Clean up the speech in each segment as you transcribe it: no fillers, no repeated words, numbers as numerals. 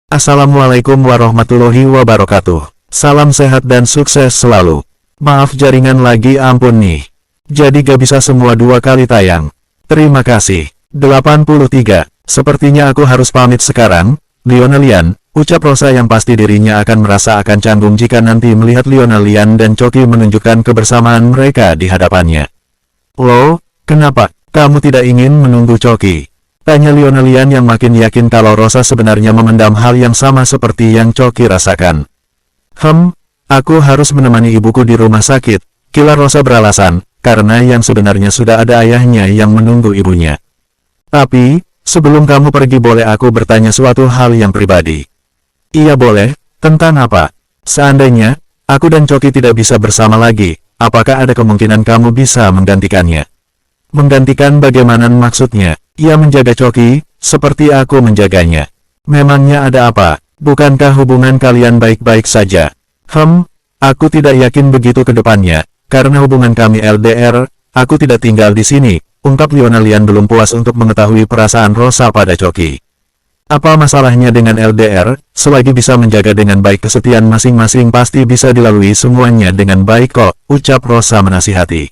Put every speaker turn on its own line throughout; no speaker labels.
Assalamualaikum warahmatullahi wabarakatuh. Salam sehat dan sukses selalu. Maaf jaringan lagi, ampun nih. Jadi gak bisa semua 2 kali tayang. Terima kasih. 83. Sepertinya aku harus pamit sekarang, Lionelian, ucap Rosa yang pasti dirinya akan merasa akan canggung jika nanti melihat Lionelian dan Choki menunjukkan kebersamaan mereka di hadapannya. Loh, kenapa kamu tidak ingin menunggu Choki? Tanya Lionelian yang makin yakin kalau Rosa sebenarnya memendam hal yang sama seperti yang Choki rasakan. Aku harus menemani ibuku di rumah sakit, kilar Rosa beralasan, karena yang sebenarnya sudah ada ayahnya yang menunggu ibunya. Tapi, sebelum kamu pergi boleh aku bertanya suatu hal yang pribadi? Iya boleh, tentang apa? Seandainya, aku dan Choki tidak bisa bersama lagi, apakah ada kemungkinan kamu bisa menggantikannya? Menggantikan bagaimana maksudnya? Ia menjaga Choki, seperti aku menjaganya. Memangnya ada apa? Bukankah hubungan kalian baik-baik saja? Aku tidak yakin begitu ke depannya, karena hubungan kami LDR, aku tidak tinggal di sini, ungkap Lionelian belum puas untuk mengetahui perasaan Rosa pada Choki. Apa masalahnya dengan LDR, selagi bisa menjaga dengan baik kesetiaan masing-masing pasti bisa dilalui semuanya dengan baik kok, ucap Rosa menasihati.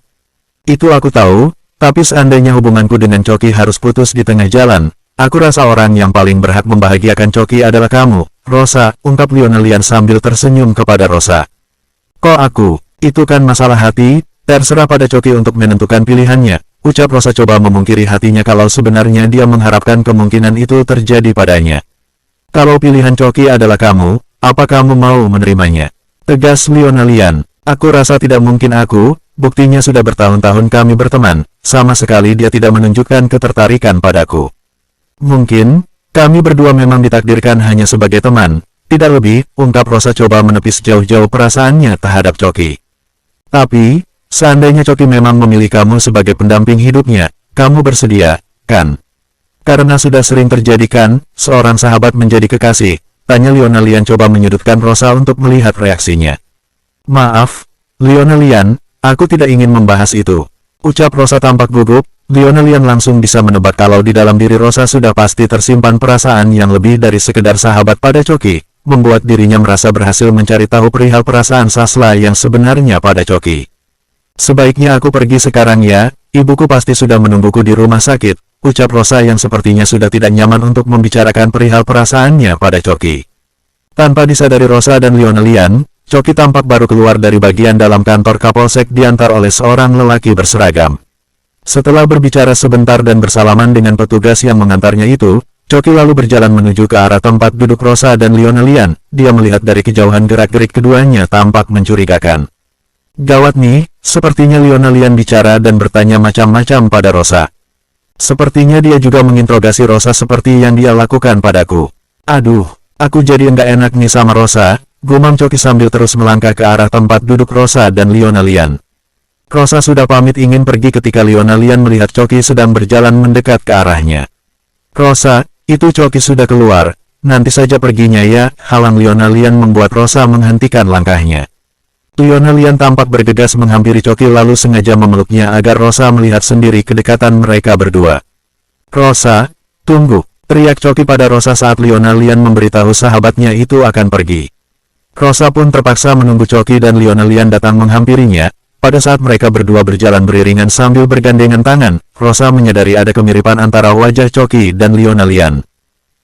Itu aku tahu. Tapi seandainya hubunganku dengan Choki harus putus di tengah jalan, aku rasa orang yang paling berhak membahagiakan Choki adalah kamu, Rosa, ungkap Lionelian sambil tersenyum kepada Rosa. Kok aku? Itu kan masalah hati, terserah pada Choki untuk menentukan pilihannya, ucap Rosa coba memungkiri hatinya kalau sebenarnya dia mengharapkan kemungkinan itu terjadi padanya. Kalau pilihan Choki adalah kamu, apa kamu mau menerimanya? Tegas Lionelian. Aku rasa tidak mungkin buktinya sudah bertahun-tahun kami berteman, sama sekali dia tidak menunjukkan ketertarikan padaku. Mungkin, kami berdua memang ditakdirkan hanya sebagai teman, tidak lebih, ungkap Rosa coba menepis jauh-jauh perasaannya terhadap Choki. Tapi, seandainya Choki memang memilih kamu sebagai pendamping hidupnya, kamu bersedia, kan? Karena sudah sering terjadi kan, seorang sahabat menjadi kekasih, tanya Lionelian coba menyudutkan Rosa untuk melihat reaksinya. Maaf, Lionelian, aku tidak ingin membahas itu. Ucap Rosa tampak gugup, Lionelian langsung bisa menebak kalau di dalam diri Rosa sudah pasti tersimpan perasaan yang lebih dari sekedar sahabat pada Choki, membuat dirinya merasa berhasil mencari tahu perihal perasaan Sasla yang sebenarnya pada Choki. Sebaiknya aku pergi sekarang ya, ibuku pasti sudah menungguku di rumah sakit, ucap Rosa yang sepertinya sudah tidak nyaman untuk membicarakan perihal perasaannya pada Choki. Tanpa disadari Rosa dan Lionelian, Choki tampak baru keluar dari bagian dalam kantor Kapolsek diantar oleh seorang lelaki berseragam. Setelah berbicara sebentar dan bersalaman dengan petugas yang mengantarnya itu, Choki lalu berjalan menuju ke arah tempat duduk Rosa dan Lionelian. Dia melihat dari kejauhan gerak-gerik keduanya tampak mencurigakan. Gawat nih, sepertinya Lionelian bicara dan bertanya macam-macam pada Rosa. Sepertinya dia juga menginterogasi Rosa seperti yang dia lakukan padaku. Aduh, aku jadi enggak enak nih sama Rosa. Gumam Choki sambil terus melangkah ke arah tempat duduk Rosa dan Lionelian. Rosa sudah pamit ingin pergi ketika Lionelian melihat Choki sedang berjalan mendekat ke arahnya. Rosa, itu Choki sudah keluar, nanti saja perginya ya, halang Lionelian membuat Rosa menghentikan langkahnya. Lionelian tampak bergegas menghampiri Choki lalu sengaja memeluknya agar Rosa melihat sendiri kedekatan mereka berdua. Rosa, tunggu, teriak Choki pada Rosa saat Lionelian memberitahu sahabatnya itu akan pergi. Rosa pun terpaksa menunggu Choki dan Lionelian datang menghampirinya. Pada saat mereka berdua berjalan beriringan sambil bergandengan tangan, Rosa menyadari ada kemiripan antara wajah Choki dan Lionelian.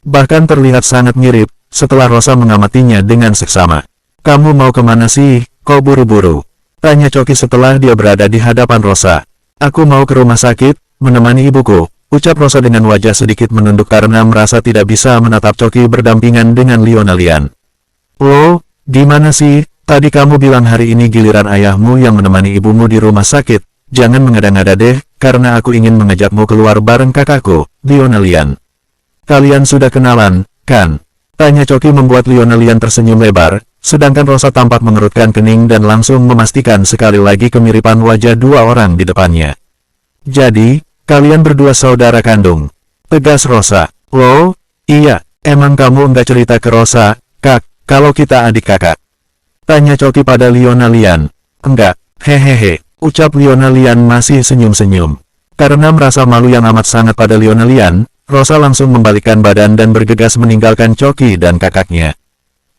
Bahkan terlihat sangat mirip, setelah Rosa mengamatinya dengan seksama. Kamu mau kemana sih, kok buru-buru? Tanya Choki setelah dia berada di hadapan Rosa. Aku mau ke rumah sakit, menemani ibuku, ucap Rosa dengan wajah sedikit menunduk karena merasa tidak bisa menatap Choki berdampingan dengan Lionelian. Oh, gimana sih, tadi kamu bilang hari ini giliran ayahmu yang menemani ibumu di rumah sakit, jangan mengada-ngada deh, karena aku ingin mengajakmu keluar bareng kakakku, Lionelian. Kalian sudah kenalan, kan? Tanya Choki membuat Lionelian tersenyum lebar, sedangkan Rosa tampak mengerutkan kening dan langsung memastikan sekali lagi kemiripan wajah dua orang di depannya. Jadi, kalian berdua saudara kandung? Tegas Rosa. Loh, iya, emang kamu enggak cerita ke Rosa, Kak? Kalau kita adik kakak? Tanya Choki pada Lionelian. Enggak, hehehe, ucap Lionelian masih senyum-senyum. Karena merasa malu yang amat sangat pada Lionelian, Rosa langsung membalikkan badan dan bergegas meninggalkan Choki dan kakaknya.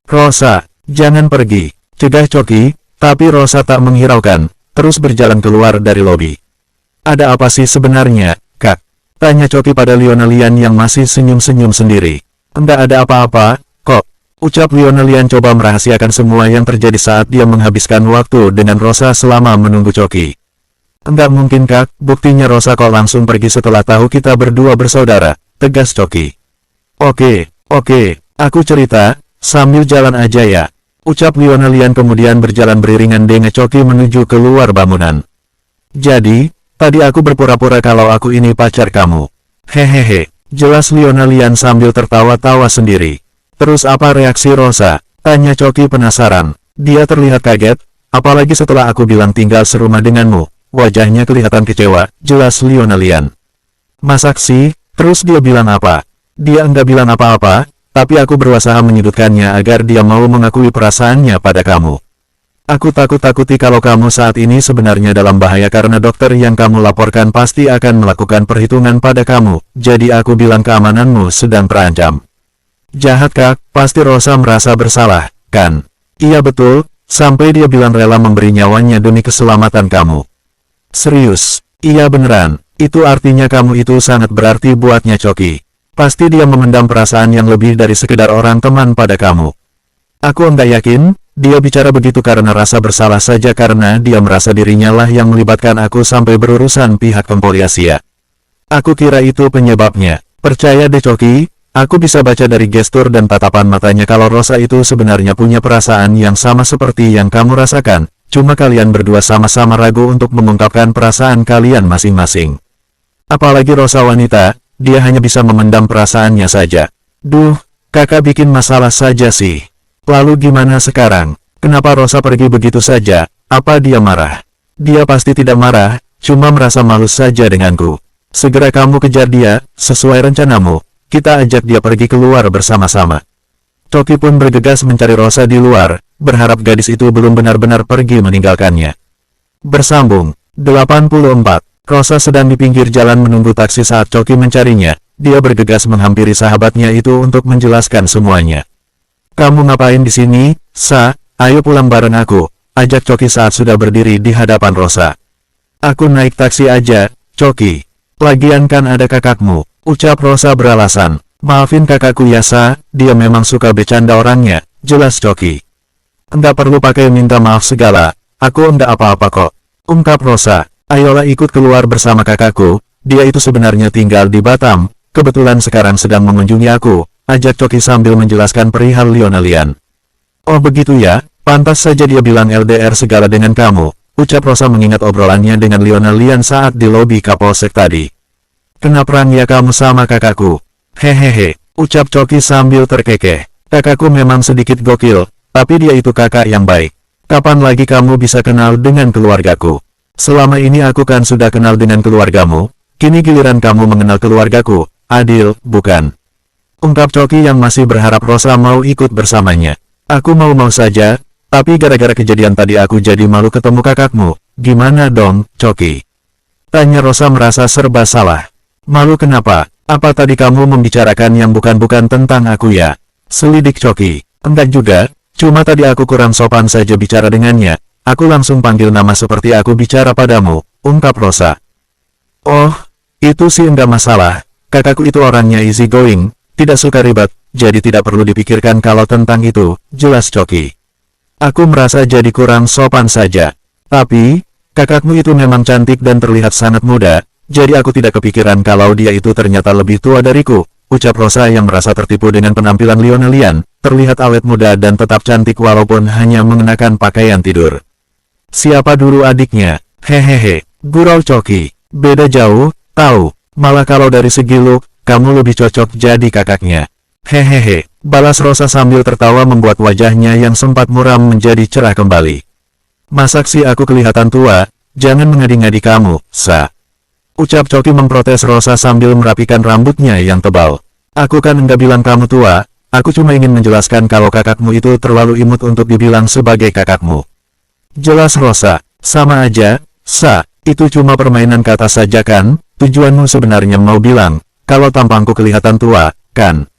Rosa, jangan pergi, cegah Choki, tapi Rosa tak menghiraukan, terus berjalan keluar dari lobi. Ada apa sih sebenarnya, Kak? Tanya Choki pada Lionelian yang masih senyum-senyum sendiri. Enggak ada apa-apa, kok. Ucap Lionelian coba merahasiakan semua yang terjadi saat dia menghabiskan waktu dengan Rosa selama menunggu Choki. Enggak mungkin Kak, buktinya Rosa kok langsung pergi setelah tahu kita berdua bersaudara, tegas Choki. Oke, aku cerita, sambil jalan aja ya. Ucap Lionelian kemudian berjalan beriringan dengan Choki menuju keluar bangunan. Jadi, tadi aku berpura-pura kalau aku ini pacar kamu. Hehehe, jelas Lionelian sambil tertawa-tawa sendiri. Terus apa reaksi Rosa? Tanya Choki penasaran. Dia terlihat kaget, apalagi setelah aku bilang tinggal serumah denganmu. Wajahnya kelihatan kecewa, jelas Lionelian. Masak sih, terus dia bilang apa? Dia enggak bilang apa-apa, tapi aku berusaha menyudutkannya agar dia mau mengakui perasaannya pada kamu. Aku takut-takuti kalau kamu saat ini sebenarnya dalam bahaya karena dokter yang kamu laporkan pasti akan melakukan perhitungan pada kamu, jadi aku bilang keamananmu sedang terancam. Jahat Kak, pasti Rosa merasa bersalah, kan? Iya betul, sampai dia bilang rela memberi nyawanya demi keselamatan kamu. Serius? Iya beneran, itu artinya kamu itu sangat berarti buatnya Choki. Pasti dia memendam perasaan yang lebih dari sekedar orang teman pada kamu. Aku enggak yakin, dia bicara begitu karena rasa bersalah saja karena dia merasa dirinya lah yang melibatkan aku sampai berurusan pihak kepolisian. Aku kira itu penyebabnya. Percaya deh Choki, aku bisa baca dari gestur dan tatapan matanya kalau Rosa itu sebenarnya punya perasaan yang sama seperti yang kamu rasakan. Cuma kalian berdua sama-sama ragu untuk mengungkapkan perasaan kalian masing-masing. Apalagi Rosa wanita, dia hanya bisa memendam perasaannya saja. Duh, kakak bikin masalah saja sih. Lalu gimana sekarang? Kenapa Rosa pergi begitu saja? Apa dia marah? Dia pasti tidak marah, cuma merasa malu saja denganku. Segera kamu kejar dia, sesuai rencanamu. Kita ajak dia pergi keluar bersama-sama. Choki pun bergegas mencari Rosa di luar, berharap gadis itu belum benar-benar pergi meninggalkannya. Bersambung 84. Rosa sedang di pinggir jalan menunggu taksi saat Choki mencarinya. Dia bergegas menghampiri sahabatnya itu untuk menjelaskan semuanya. Kamu ngapain di sini, Sa? Ayo pulang bareng aku, ajak Choki saat sudah berdiri di hadapan Rosa. Aku naik taksi aja, Choki. Lagian kan ada kakakmu, ucap Rosa beralasan. Maafin kakakku ya Sa, dia memang suka bercanda orangnya, jelas Choki. Enggak perlu pakai minta maaf segala, aku enggak apa-apa kok. Ungkap Rosa, ayolah ikut keluar bersama kakakku, dia itu sebenarnya tinggal di Batam, kebetulan sekarang sedang mengunjungi aku, ajak Choki sambil menjelaskan perihal Lionelian. Oh begitu ya, pantas saja dia bilang LDR segala dengan kamu, ucap Rosa mengingat obrolannya dengan Lionelian saat di lobi Kapolsek tadi. Kenapa ya kamu sama kakakku? Hehehe, ucap Choki sambil terkekeh. Kakakku memang sedikit gokil, tapi dia itu kakak yang baik. Kapan lagi kamu bisa kenal dengan keluargaku? Selama ini aku kan sudah kenal dengan keluargamu, kini giliran kamu mengenal keluargaku, adil, bukan? Ungkap Choki yang masih berharap Rosa mau ikut bersamanya. Aku mau-mau saja, tapi gara-gara kejadian tadi aku jadi malu ketemu kakakmu. Gimana dong, Choki? Tanya Rosa merasa serba salah. Malu kenapa? Apa tadi kamu membicarakan yang bukan-bukan tentang aku ya? Selidik Choki. Enggak juga, cuma tadi aku kurang sopan saja bicara dengannya. Aku langsung panggil nama seperti aku bicara padamu, ungkap Rosa. Oh, itu sih enggak masalah. Kakakku itu orangnya easy going, tidak suka ribet, jadi tidak perlu dipikirkan kalau tentang itu, jelas Choki. Aku merasa jadi kurang sopan saja. Tapi, kakakmu itu memang cantik dan terlihat sangat muda. Jadi aku tidak kepikiran kalau dia itu ternyata lebih tua dariku, ucap Rosa yang merasa tertipu dengan penampilan Lionelian, terlihat awet muda dan tetap cantik walaupun hanya mengenakan pakaian tidur. Siapa dulu adiknya? Hehehe, gurau Choki. Beda jauh, tahu, malah kalau dari segi look, kamu lebih cocok jadi kakaknya. Hehehe, balas Rosa sambil tertawa membuat wajahnya yang sempat muram menjadi cerah kembali. Masak sih aku kelihatan tua, jangan mengadi-ngadi kamu, Sa. Ucap Choki memprotes Rosa sambil merapikan rambutnya yang tebal. Aku kan enggak bilang kamu tua, aku cuma ingin menjelaskan kalau kakakmu itu terlalu imut untuk dibilang sebagai kakakmu. Jelas Rosa, sama aja, Sa, itu cuma permainan kata saja kan, tujuanmu sebenarnya mau bilang, kalau tampangku kelihatan tua, kan?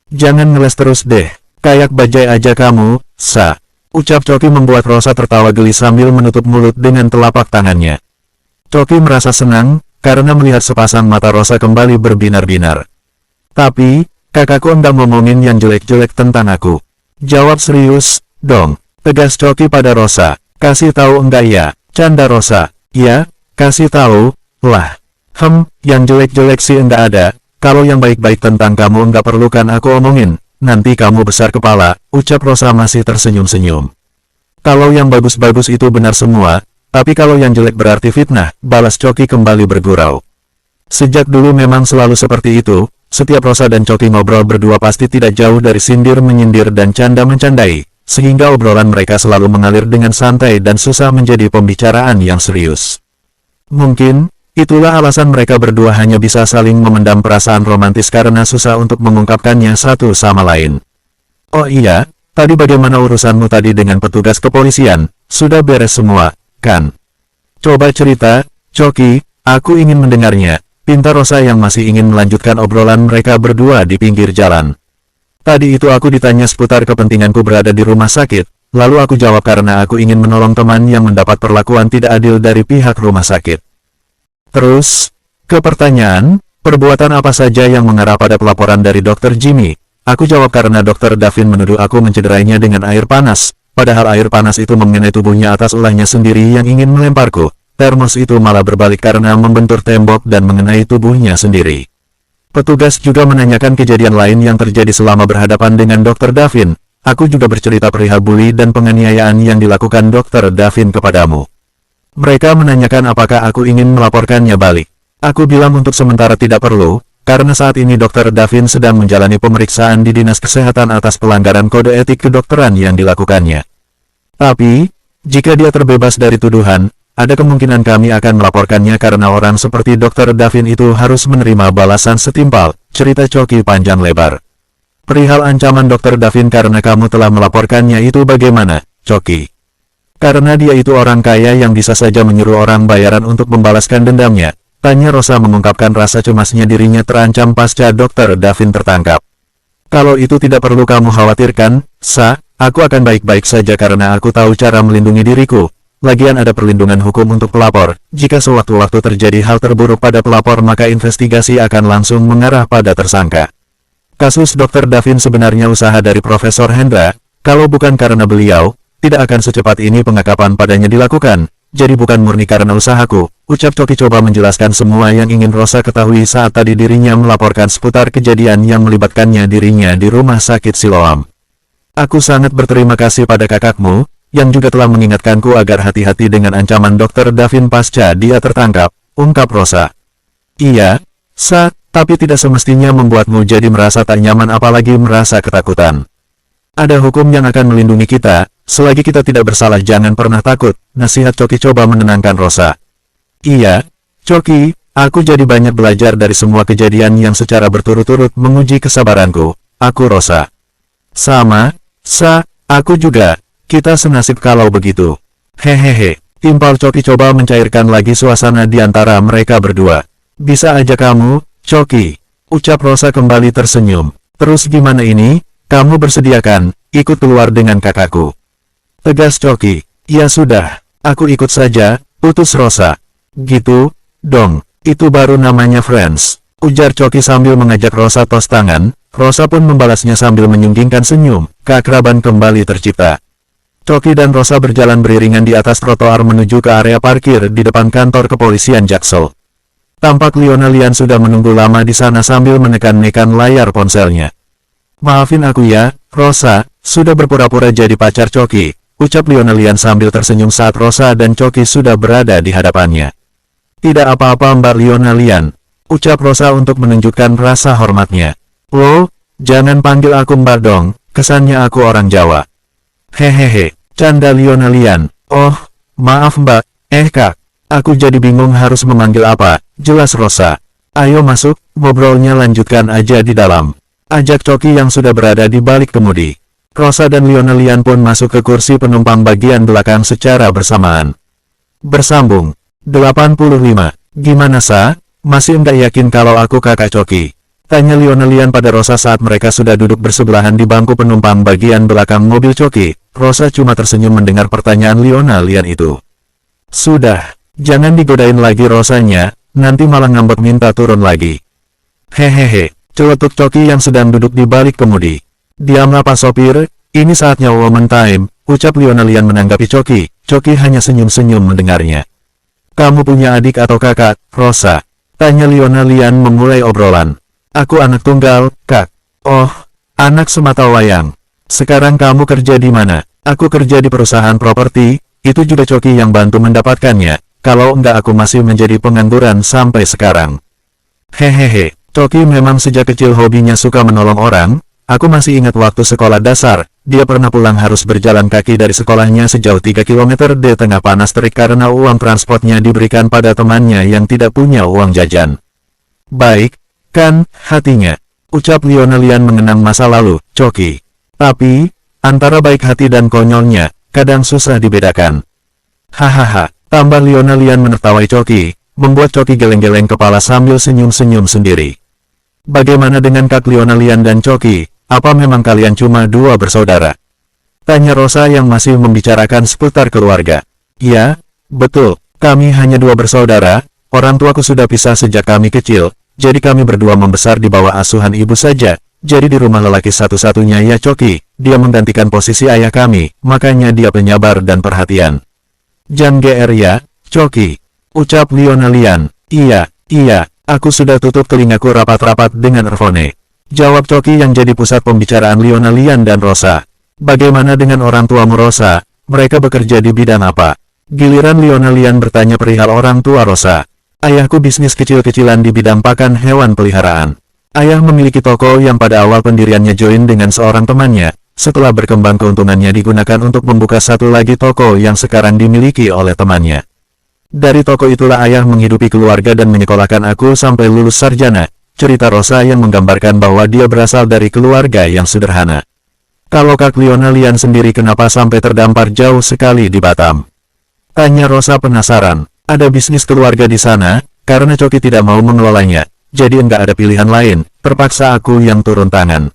Jangan ngeles terus deh, kayak bajai aja kamu, Sa. Ucap Choki membuat Rosa tertawa geli sambil menutup mulut dengan telapak tangannya. Choki merasa senang, karena melihat sepasang mata Rosa kembali berbinar-binar. Tapi, kakakku enggak ngomongin yang jelek-jelek tentang aku. Jawab serius, dong. Tegas Choki pada Rosa. Kasih tahu enggak ya? Canda Rosa. Ya, kasih tahu, lah. Yang jelek-jelek sih enggak ada. Kalau yang baik-baik tentang kamu enggak perlukan aku omongin. Nanti kamu besar kepala, ucap Rosa masih tersenyum-senyum. Kalau yang bagus-bagus itu benar semua, tapi kalau yang jelek berarti fitnah, balas Choki kembali bergurau. Sejak dulu memang selalu seperti itu, setiap Rosa dan Choki ngobrol berdua pasti tidak jauh dari sindir-menyindir dan canda-mencandai, sehingga obrolan mereka selalu mengalir dengan santai dan susah menjadi pembicaraan yang serius. Mungkin, itulah alasan mereka berdua hanya bisa saling memendam perasaan romantis karena susah untuk mengungkapkannya satu sama lain. Oh iya, tadi bagaimana urusanmu tadi dengan petugas kepolisian? Sudah beres semua, kan? Coba cerita, Choki, aku ingin mendengarnya. Pinta Rosa yang masih ingin melanjutkan obrolan mereka berdua di pinggir jalan. Tadi itu aku ditanya seputar kepentinganku berada di rumah sakit, lalu aku jawab karena aku ingin menolong teman yang mendapat perlakuan tidak adil dari pihak rumah sakit. Terus, ke pertanyaan, perbuatan apa saja yang mengarah pada pelaporan dari Dr. Jimmy? Aku jawab karena Dr. Davin menuduh aku mencederainya dengan air panas, padahal air panas itu mengenai tubuhnya atas ulahnya sendiri yang ingin melemparku. Termos itu malah berbalik karena membentur tembok dan mengenai tubuhnya sendiri. Petugas juga menanyakan kejadian lain yang terjadi selama berhadapan dengan Dr. Davin. Aku juga bercerita perihal bully dan penganiayaan yang dilakukan Dr. Davin kepadamu. Mereka menanyakan apakah aku ingin melaporkannya balik. Aku bilang untuk sementara tidak perlu, karena saat ini Dr. Davin sedang menjalani pemeriksaan di Dinas Kesehatan atas pelanggaran kode etik kedokteran yang dilakukannya. Tapi, jika dia terbebas dari tuduhan, ada kemungkinan kami akan melaporkannya karena orang seperti Dr. Davin itu harus menerima balasan setimpal, cerita Choki panjang lebar. Perihal ancaman Dr. Davin karena kamu telah melaporkannya itu bagaimana, Choki? Karena dia itu orang kaya yang bisa saja menyuruh orang bayaran untuk membalaskan dendamnya, tanya Rosa mengungkapkan rasa cemasnya dirinya terancam pasca Dr. Davin tertangkap. Kalau itu tidak perlu kamu khawatirkan, Sa, aku akan baik-baik saja karena aku tahu cara melindungi diriku. Lagian ada perlindungan hukum untuk pelapor, jika sewaktu-waktu terjadi hal terburuk pada pelapor maka investigasi akan langsung mengarah pada tersangka. Kasus Dr. Davin sebenarnya usaha dari Profesor Hendra, kalau bukan karena beliau, tidak akan secepat ini pengakapan padanya dilakukan, jadi bukan murni karena usahaku, ucap Choki coba menjelaskan semua yang ingin Rosa ketahui saat tadi dirinya melaporkan seputar kejadian yang melibatkannya dirinya di rumah sakit Siloam. Aku sangat berterima kasih pada kakakmu, yang juga telah mengingatkanku agar hati-hati dengan ancaman Dr. Davin pasca dia tertangkap, ungkap Rosa. Iya, Sa, tapi tidak semestinya membuatmu jadi merasa tak nyaman apalagi merasa ketakutan. Ada hukum yang akan melindungi kita, selagi kita tidak bersalah jangan pernah takut, nasihat Choki coba menenangkan Rosa. Iya, Choki, aku jadi banyak belajar dari semua kejadian yang secara berturut-turut menguji kesabaranku, aku Rosa. Sama, Sa, aku juga. Kita senasib kalau begitu. Hehehe, timpal Choki coba mencairkan lagi suasana di antara mereka berdua. Bisa aja kamu, Choki. Ucap Rosa kembali tersenyum. Terus gimana ini? Kamu bersediakan, ikut keluar dengan kakakku. Tegas Choki. Ya sudah, aku ikut saja, putus Rosa. Gitu, dong, itu baru namanya friends. Ujar Choki sambil mengajak Rosa tos tangan. Rosa pun membalasnya sambil menyunggingkan senyum. Keakraban kembali tercipta. Choki dan Rosa berjalan beriringan di atas trotoar menuju ke area parkir di depan kantor kepolisian Jaksel. Tampak Leona Lian sudah menunggu lama di sana sambil menekan-nekan layar ponselnya. Maafin aku ya, Rosa, sudah berpura-pura jadi pacar Choki, ucap Leona Lian sambil tersenyum saat Rosa dan Choki sudah berada di hadapannya. Tidak apa-apa Mbak Leona Lian, ucap Rosa untuk menunjukkan rasa hormatnya. Loh, jangan panggil aku Mbak dong, kesannya aku orang Jawa. Hehehe, canda Leona Lian. Oh, maaf Mbak, Kak. Aku jadi bingung harus memanggil apa, jelas Rosa. Ayo masuk, ngobrolnya lanjutkan aja di dalam. Ajak Choki yang sudah berada di balik kemudi. Rosa dan Leona Lian pun masuk ke kursi penumpang bagian belakang secara bersamaan. Bersambung. 85. Gimana Sa? Masih enggak yakin kalau aku kakak Choki? Tanya Lian pada Rosa saat mereka sudah duduk bersebelahan di bangku penumpang bagian belakang mobil Choki. Rosa cuma tersenyum mendengar pertanyaan Lian itu. Sudah, jangan digodain lagi Rosanya, nanti malah ngambek minta turun lagi. Hehehe, celetuk Choki yang sedang duduk di balik kemudi. Diamlah Pak Sopir, ini saatnya woman time, ucap Lian menanggapi Choki. Choki hanya senyum-senyum mendengarnya. Kamu punya adik atau kakak, Rosa? Tanya Lian memulai obrolan. Aku anak tunggal, Kak. Oh, anak semata wayang. Sekarang kamu kerja di mana? Aku kerja di perusahaan properti, itu juga Choki yang bantu mendapatkannya. Kalau enggak aku masih menjadi pengangguran sampai sekarang. Hehehe, Choki memang sejak kecil hobinya suka menolong orang. Aku masih ingat waktu sekolah dasar, dia pernah pulang harus berjalan kaki dari sekolahnya sejauh 3 km di tengah panas terik karena uang transportnya diberikan pada temannya yang tidak punya uang jajan. Baik, kan, hatinya, ucap Lian mengenang masa lalu, Choki. Tapi, antara baik hati dan konyolnya, kadang susah dibedakan. Hahaha, tambah Lian menertawai Choki, membuat Choki geleng-geleng kepala sambil senyum-senyum sendiri. Bagaimana dengan Kak Lian dan Choki? Apa memang kalian cuma dua bersaudara? Tanya Rosa yang masih membicarakan seputar keluarga. Ya, betul, kami hanya dua bersaudara, orang tuaku sudah pisah sejak kami kecil, jadi kami berdua membesar di bawah asuhan ibu saja, jadi di rumah lelaki satu-satunya ya Choki, dia menggantikan posisi ayah kami, makanya dia penyabar dan perhatian. Jangan GR ya, Choki, ucap Lian. Iya, aku sudah tutup telingaku rapat-rapat dengan earphone. Jawab Choki yang jadi pusat pembicaraan Lian dan Rosa. Bagaimana dengan orang tuamu Rosa? Mereka bekerja di bidang apa? Giliran Lian bertanya perihal orang tua Rosa. Ayahku bisnis kecil-kecilan di bidang pakan hewan peliharaan. Ayah memiliki toko yang pada awal pendiriannya join dengan seorang temannya. Setelah berkembang keuntungannya digunakan untuk membuka satu lagi toko yang sekarang dimiliki oleh temannya. Dari toko itulah ayah menghidupi keluarga dan menyekolahkan aku sampai lulus sarjana. Cerita Rosa yang menggambarkan bahwa dia berasal dari keluarga yang sederhana. Kalau Kak Lian sendiri kenapa sampai terdampar jauh sekali di Batam? Tanya Rosa penasaran. Ada bisnis keluarga di sana, karena Choki tidak mau mengelolanya, jadi enggak ada pilihan lain, terpaksa aku yang turun tangan.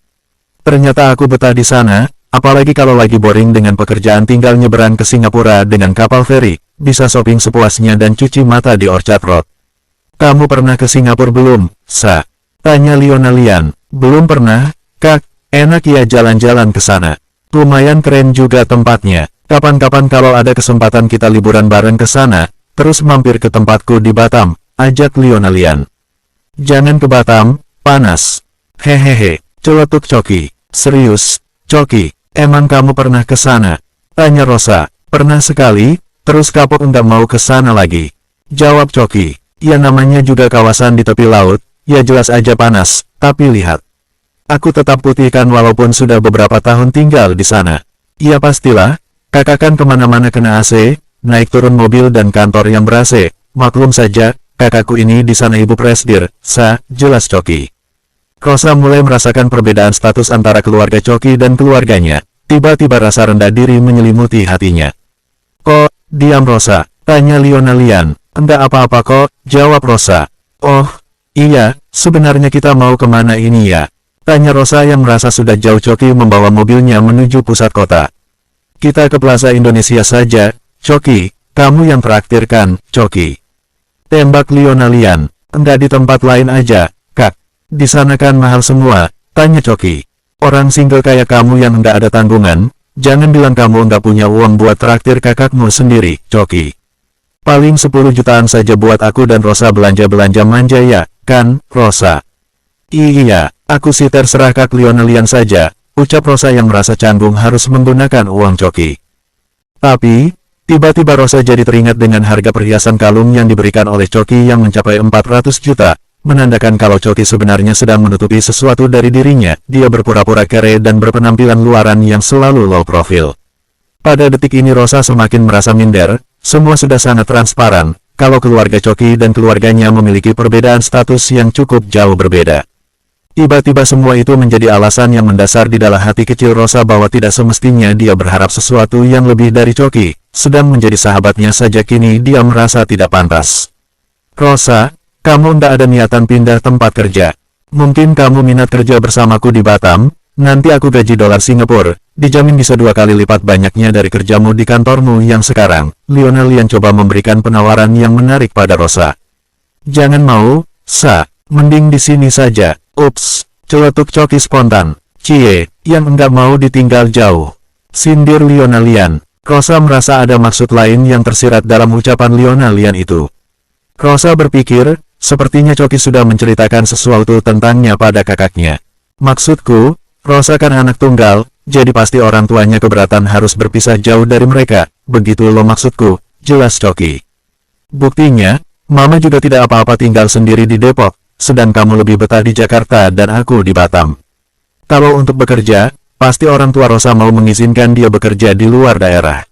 Ternyata aku betah di sana, apalagi kalau lagi boring dengan pekerjaan tinggal nyeberang ke Singapura dengan kapal feri, bisa shopping sepuasnya dan cuci mata di Orchard Road. Kamu pernah ke Singapura belum, Sa? Tanya Lian. Belum pernah, Kak. Enak ya jalan-jalan ke sana. Lumayan keren juga tempatnya. Kapan-kapan kalau ada kesempatan kita liburan bareng ke sana, terus mampir ke tempatku di Batam, ajak Lian. Jangan ke Batam, panas. Hehehe, celetuk Choki. Serius, Choki, emang kamu pernah ke sana? Tanya Rosa. Pernah sekali, terus kapok enggak mau ke sana lagi. Jawab Choki. Ya namanya juga kawasan di tepi laut. Ya jelas aja panas, tapi lihat. Aku tetap putih kan walaupun sudah beberapa tahun tinggal di sana. Ya pastilah, kakak kan kemana-mana kena AC, naik turun mobil dan kantor yang ber-AC. Maklum saja, kakakku ini di sana ibu presdir, Sa, jelas Choki. Rosa mulai merasakan perbedaan status antara keluarga Choki dan keluarganya. Tiba-tiba rasa rendah diri menyelimuti hatinya. Kok, diam Rosa? Tanya Lian. Enggak apa-apa kok, jawab Rosa. Oh, iya, sebenarnya kita mau kemana ini ya? Tanya Rosa yang merasa sudah jauh. Choki membawa mobilnya menuju pusat kota. Kita ke Plaza Indonesia saja, Choki. Kamu yang traktir kan, Choki? Tembak Lian. Enggak di tempat lain aja, Kak. Di sana kan mahal semua, tanya Choki. Orang single kayak kamu yang enggak ada tanggungan, jangan bilang kamu enggak punya uang buat traktir kakakmu sendiri, Choki. Paling 10 jutaan saja buat aku dan Rosa belanja-belanja manja ya, kan, Rosa? Iya, aku sih terserah Kak Lian saja, ucap Rosa yang merasa canggung harus menggunakan uang Choki. Tapi, tiba-tiba Rosa jadi teringat dengan harga perhiasan kalung yang diberikan oleh Choki yang mencapai 400 juta, menandakan kalau Choki sebenarnya sedang menutupi sesuatu dari dirinya. Dia berpura-pura kere dan berpenampilan luaran yang selalu low profile. Pada detik ini Rosa semakin merasa minder, semua sudah sangat transparan, kalau keluarga Choki dan keluarganya memiliki perbedaan status yang cukup jauh berbeda. Tiba-tiba semua itu menjadi alasan yang mendasar di dalam hati kecil Rosa bahwa tidak semestinya dia berharap sesuatu yang lebih dari Choki, sedang menjadi sahabatnya saja kini dia merasa tidak pantas. Rosa, kamu nggak ada niatan pindah tempat kerja. Mungkin kamu minat kerja bersamaku di Batam, nanti aku gaji dolar Singapura, dijamin bisa 2 kali lipat banyaknya dari kerjamu di kantormu yang sekarang. Lionel Lian coba memberikan penawaran yang menarik pada Rosa. Jangan mau, Sa, mending di sini saja. Ups, celetuk Choki spontan. Cie, yang enggak mau ditinggal jauh. Sindir Lionel Lian. Rosa merasa ada maksud lain yang tersirat dalam ucapan Lionel Lian itu. Rosa berpikir, sepertinya Choki sudah menceritakan sesuatu tentangnya pada kakaknya. Maksudku, Rosa kan anak tunggal, jadi pasti orang tuanya keberatan harus berpisah jauh dari mereka. Begitu lo maksudku, jelas Choki. Buktinya, Mama juga tidak apa-apa tinggal sendiri di Depok, sedang kamu lebih betah di Jakarta dan aku di Batam. Kalau untuk bekerja, pasti orang tua Rosa mau mengizinkan dia bekerja di luar daerah.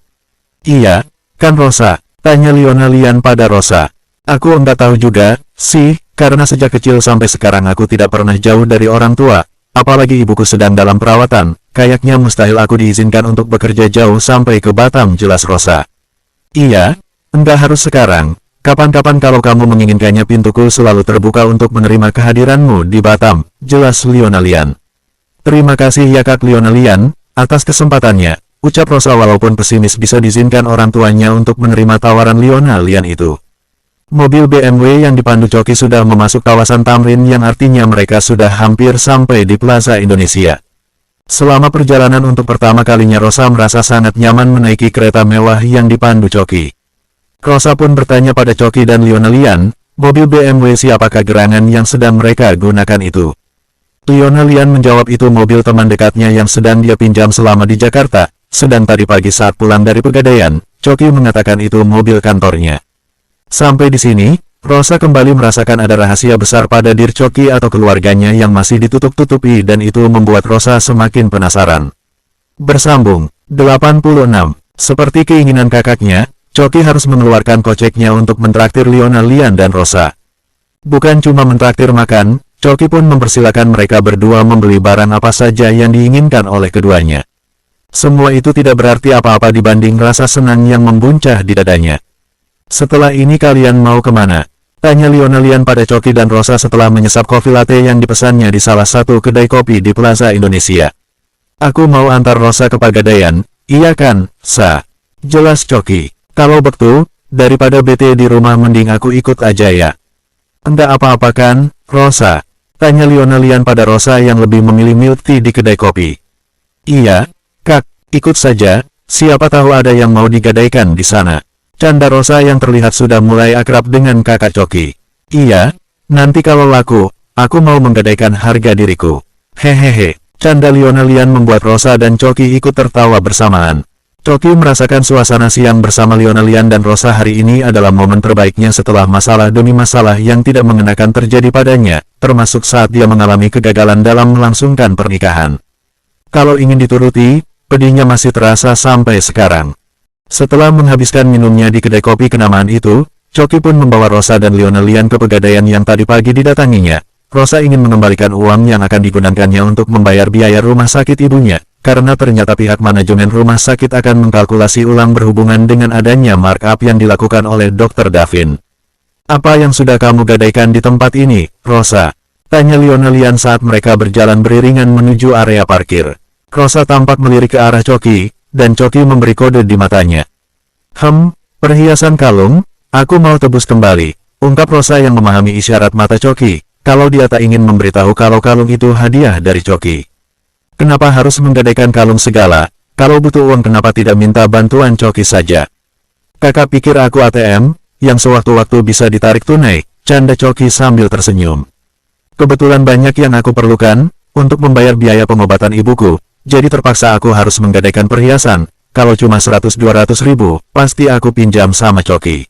Iya, kan Rosa? Tanya Lionel Lian pada Rosa. Aku enggak tahu juga, sih, karena sejak kecil sampai sekarang aku tidak pernah jauh dari orang tua, apalagi ibuku sedang dalam perawatan, kayaknya mustahil aku diizinkan untuk bekerja jauh sampai ke Batam, jelas Rosa. Iya, enggak harus sekarang, kapan-kapan kalau kamu menginginkannya pintuku selalu terbuka untuk menerima kehadiranmu di Batam, jelas Lionel Lian. Terima kasih ya Kak Lionel Lian, atas kesempatannya, ucap Rosa walaupun pesimis bisa diizinkan orang tuanya untuk menerima tawaran Lionel Lian itu. Mobil BMW yang dipandu Choki sudah memasuk kawasan Tamrin yang artinya mereka sudah hampir sampai di Plaza Indonesia. Selama perjalanan untuk pertama kalinya Rosa merasa sangat nyaman menaiki kereta mewah yang dipandu Choki. Rosa pun bertanya pada Choki dan Lionel Lian, mobil BMW siapakah gerangan yang sedang mereka gunakan itu? Lionel Lian menjawab itu mobil teman dekatnya yang sedang dia pinjam selama di Jakarta, sedang tadi pagi saat pulang dari Pegadaian, Choki mengatakan itu mobil kantornya. Sampai di sini, Rosa kembali merasakan ada rahasia besar pada diri Choki atau keluarganya yang masih ditutup-tutupi dan itu membuat Rosa semakin penasaran. Bersambung, 86. Seperti keinginan kakaknya, Choki harus mengeluarkan koceknya untuk mentraktir Lionel Lian dan Rosa. Bukan cuma mentraktir makan, Choki pun mempersilakan mereka berdua membeli barang apa saja yang diinginkan oleh keduanya. Semua itu tidak berarti apa-apa dibanding rasa senang yang membuncah di dadanya. Setelah ini kalian mau kemana? Tanya Lionel Lian pada Choki dan Rosa setelah menyesap kopi latte yang dipesannya di salah satu kedai kopi di Plaza Indonesia. Aku mau antar Rosa ke Pegadaian, iya kan, Sa? Jelas Choki. Kalau betul, daripada bete di rumah mending aku ikut aja ya. Enggak apa-apa kan, Rosa? Tanya Lionel Lian pada Rosa yang lebih memilih milk tea di kedai kopi. Iya, Kak, ikut saja, siapa tahu ada yang mau digadaikan di sana. Canda Rosa yang terlihat sudah mulai akrab dengan kakak Choki. Iya, nanti kalau laku, aku mau menggadaikan harga diriku. Hehehe, canda Lionel Lian membuat Rosa dan Choki ikut tertawa bersamaan. Choki merasakan suasana siang bersama Lionel Lian dan Rosa hari ini adalah momen terbaiknya setelah masalah demi masalah yang tidak mengenakan terjadi padanya, termasuk saat dia mengalami kegagalan dalam melangsungkan pernikahan. Kalau ingin dituruti, pedihnya masih terasa sampai sekarang. Setelah menghabiskan minumnya di kedai kopi kenamaan itu, Choki pun membawa Rosa dan Lionel Lian ke Pegadaian yang tadi pagi didatanginya. Rosa ingin mengembalikan uang yang akan digunakannya untuk membayar biaya rumah sakit ibunya, karena ternyata pihak manajemen rumah sakit akan mengkalkulasi ulang berhubungan dengan adanya markup yang dilakukan oleh Dr. Davin. Apa yang sudah kamu gadaikan di tempat ini, Rosa? Tanya Lionel Lian saat mereka berjalan beriringan menuju area parkir. Rosa tampak melirik ke arah Choki, dan Choki memberi kode di matanya. Perhiasan kalung, aku mau tebus kembali, ungkap Rosa yang memahami isyarat mata Choki, kalau dia tak ingin memberitahu kalau kalung itu hadiah dari Choki. Kenapa harus menggadaikan kalung segala, kalau butuh uang kenapa tidak minta bantuan Choki saja? Kakak pikir aku ATM, yang sewaktu-waktu bisa ditarik tunai, canda Choki sambil tersenyum. Kebetulan banyak yang aku perlukan, untuk membayar biaya pengobatan ibuku, jadi terpaksa aku harus menggadaikan perhiasan, kalau cuma 100-200 ribu, pasti aku pinjam sama Choki.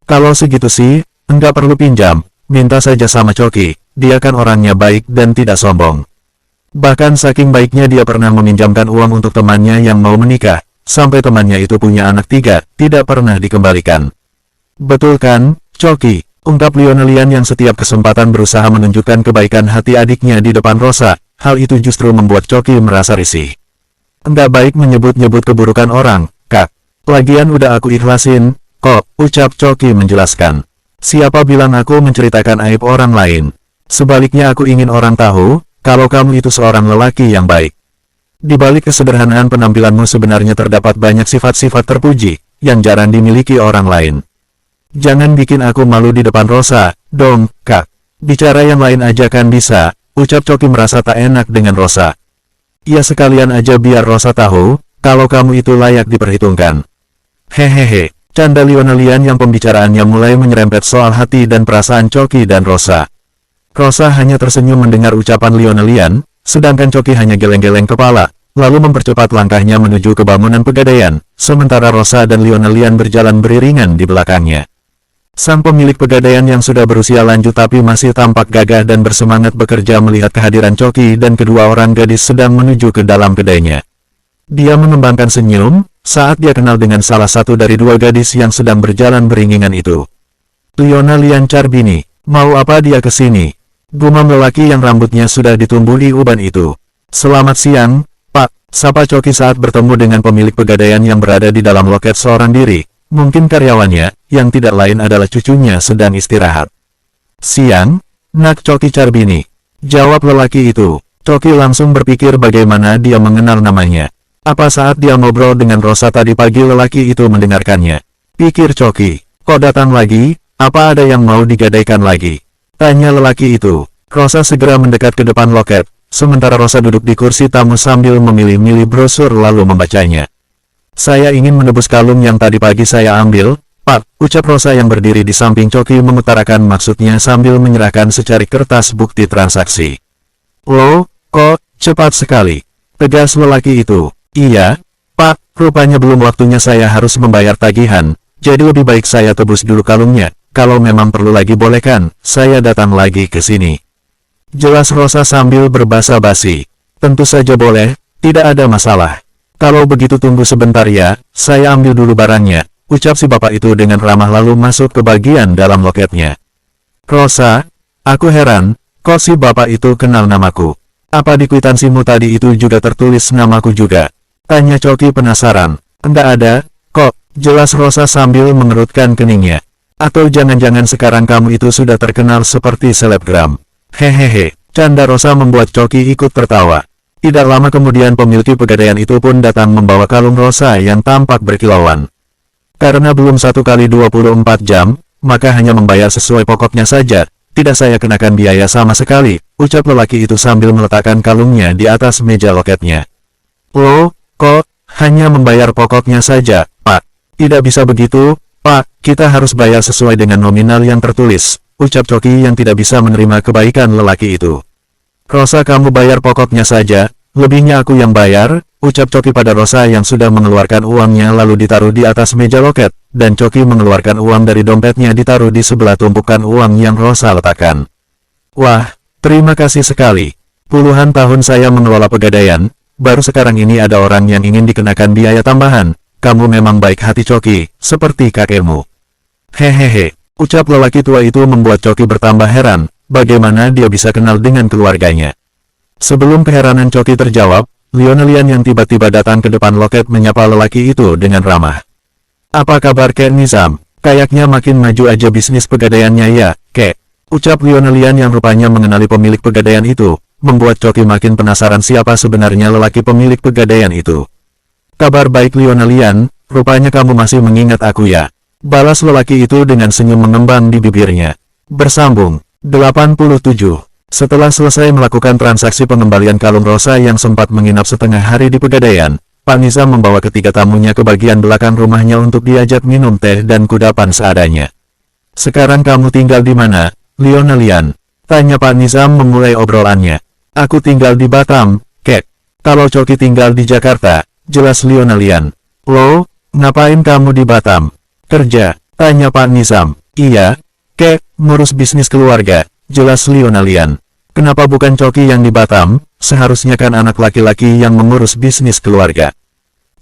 Kalau segitu sih, enggak perlu pinjam, minta saja sama Choki, dia kan orangnya baik dan tidak sombong. Bahkan saking baiknya dia pernah meminjamkan uang untuk temannya yang mau menikah, sampai temannya itu punya anak 3, tidak pernah dikembalikan. Betul kan, Choki? Ungkap Lionel Lian yang setiap kesempatan berusaha menunjukkan kebaikan hati adiknya di depan Rosa. Hal itu justru membuat Choki merasa risih. Enggak baik menyebut-nyebut keburukan orang, Kak. Lagian udah aku ikhlasin, kok, ucap Choki menjelaskan. Siapa bilang aku menceritakan aib orang lain? Sebaliknya aku ingin orang tahu, kalau kamu itu seorang lelaki yang baik. Di balik kesederhanaan penampilanmu sebenarnya terdapat banyak sifat-sifat terpuji, yang jarang dimiliki orang lain. Jangan bikin aku malu di depan Rosa, dong, Kak. Bicara yang lain aja kan bisa, ucap Choki merasa tak enak dengan Rosa. Ya sekalian aja biar Rosa tahu, kalau kamu itu layak diperhitungkan. Hehehe, canda Lionelian yang pembicaraannya mulai menyerempet soal hati dan perasaan Choki dan Rosa. Rosa hanya tersenyum mendengar ucapan Lionelian, sedangkan Choki hanya geleng-geleng kepala, lalu mempercepat langkahnya menuju ke bangunan pegadaian, sementara Rosa dan Lionelian berjalan beriringan di belakangnya. Sang pemilik pegadaian yang sudah berusia lanjut tapi masih tampak gagah dan bersemangat bekerja melihat kehadiran Choki dan kedua orang gadis sedang menuju ke dalam kedainya. Dia mengembangkan senyum, saat dia kenal dengan salah satu dari dua gadis yang sedang berjalan beriringan itu. Lionelian Charbini, mau apa dia ke sini? Gumam lelaki yang rambutnya sudah ditumbuhi uban itu. Selamat siang, Pak, sapa Choki saat bertemu dengan pemilik pegadaian yang berada di dalam loket seorang diri. Mungkin karyawannya, yang tidak lain adalah cucunya sedang istirahat. Siang, Nak Choki Charbini, jawab lelaki itu. Choki langsung berpikir bagaimana dia mengenal namanya. Apa saat dia ngobrol dengan Rosa tadi pagi lelaki itu mendengarkannya? Pikir Choki, kok datang lagi, apa ada yang mau digadaikan lagi? Tanya lelaki itu. Rosa segera mendekat ke depan loket, sementara Rosa duduk di kursi tamu sambil memilih-milih brosur lalu membacanya. Saya ingin menebus kalung yang tadi pagi saya ambil, Pak, ucap Rosa yang berdiri di samping Choki mengutarakan maksudnya sambil menyerahkan secari kertas bukti transaksi. Loh, kok cepat sekali? Tegas lelaki itu. Iya, Pak, rupanya belum waktunya saya harus membayar tagihan, jadi lebih baik saya tebus dulu kalungnya. Kalau memang perlu lagi bolehkan, saya datang lagi ke sini. Jelas Rosa sambil berbasa-basi. Tentu saja boleh, tidak ada masalah. Kalau begitu tunggu sebentar ya, saya ambil dulu barangnya, ucap si bapak itu dengan ramah lalu masuk ke bagian dalam loketnya. Rosa, aku heran, kok si bapak itu kenal namaku? Apa di kwitansimu tadi itu juga tertulis namaku juga? Tanya Choki penasaran. Enggak ada, kok, jelas Rosa sambil mengerutkan keningnya. Atau jangan-jangan sekarang kamu itu sudah terkenal seperti selebgram. Hehehe, canda Rosa membuat Choki ikut tertawa. Tidak lama kemudian pemilik pegadaian itu pun datang membawa kalung Rosa yang tampak berkilauan. Karena belum 1 kali 24 jam, maka hanya membayar sesuai pokoknya saja, tidak saya kenakan biaya sama sekali, ucap lelaki itu sambil meletakkan kalungnya di atas meja loketnya. Loh, kok, hanya membayar pokoknya saja, Pak? Tidak bisa begitu, Pak, kita harus bayar sesuai dengan nominal yang tertulis, ucap Choki yang tidak bisa menerima kebaikan lelaki itu. Rosa kamu bayar pokoknya saja, lebihnya aku yang bayar, ucap Choki pada Rosa yang sudah mengeluarkan uangnya lalu ditaruh di atas meja loket, dan Choki mengeluarkan uang dari dompetnya ditaruh di sebelah tumpukan uang yang Rosa letakkan. Wah, terima kasih sekali. Puluhan tahun saya mengelola pegadaian, baru sekarang ini ada orang yang ingin dikenakan biaya tambahan. Kamu memang baik hati Choki, seperti kakekmu. Hehehe, ucap lelaki tua itu membuat Choki bertambah heran, bagaimana dia bisa kenal dengan keluarganya. Sebelum keheranan Choki terjawab, Lionelian yang tiba-tiba datang ke depan loket menyapa lelaki itu dengan ramah. Apa kabar Kek Nizam? Kayaknya makin maju aja bisnis pegadaiannya ya, Kek. Ucap Lionelian yang rupanya mengenali pemilik pegadaian itu, membuat Choki makin penasaran siapa sebenarnya lelaki pemilik pegadaian itu. Kabar baik Lionelian, rupanya kamu masih mengingat aku ya. Balas lelaki itu dengan senyum mengembang di bibirnya. Bersambung. 87. Setelah selesai melakukan transaksi pengembalian kalung Rosa yang sempat menginap setengah hari di pegadaian, Pak Nizam membawa ketiga tamunya ke bagian belakang rumahnya untuk diajak minum teh dan kudapan seadanya. Sekarang kamu tinggal di mana, Lionelian? Tanya Pak Nizam memulai obrolannya. Aku tinggal di Batam, Kek. Kalau Choki tinggal di Jakarta, jelas Lionelian. Loh, ngapain kamu di Batam? Kerja, tanya Pak Nizam. Iya, Kek, ngurus bisnis keluarga, jelas Lionelian. Kenapa bukan Choki yang di Batam? Seharusnya kan anak laki-laki yang mengurus bisnis keluarga.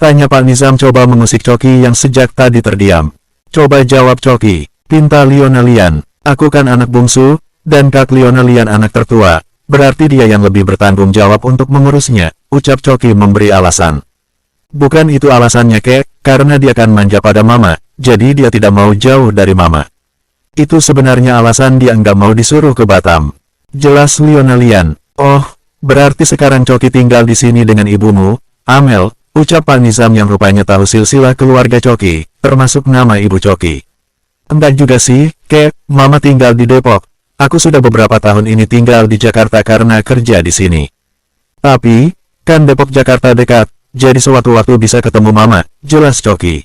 Tanya Pak Nizam coba mengusik Choki yang sejak tadi terdiam. Coba jawab Choki, pinta Lionelian. Aku kan anak bungsu, dan Kak Lionelian anak tertua. Berarti dia yang lebih bertanggung jawab untuk mengurusnya, ucap Choki memberi alasan. Bukan itu alasannya Kek, karena dia kan manja pada Mama, jadi dia tidak mau jauh dari Mama. Itu sebenarnya alasan dia nggak mau disuruh ke Batam. Jelas Lionelian. Oh, berarti sekarang Coki tinggal di sini dengan ibumu, Amel, ucap Pak Nizam yang rupanya tahu silsilah keluarga Coki, termasuk nama ibu Coki. Enggak juga sih, Kek, Mama tinggal di Depok. Aku sudah beberapa tahun ini tinggal di Jakarta karena kerja di sini. Tapi, kan Depok Jakarta dekat, jadi sewaktu-waktu bisa ketemu Mama, jelas Coki.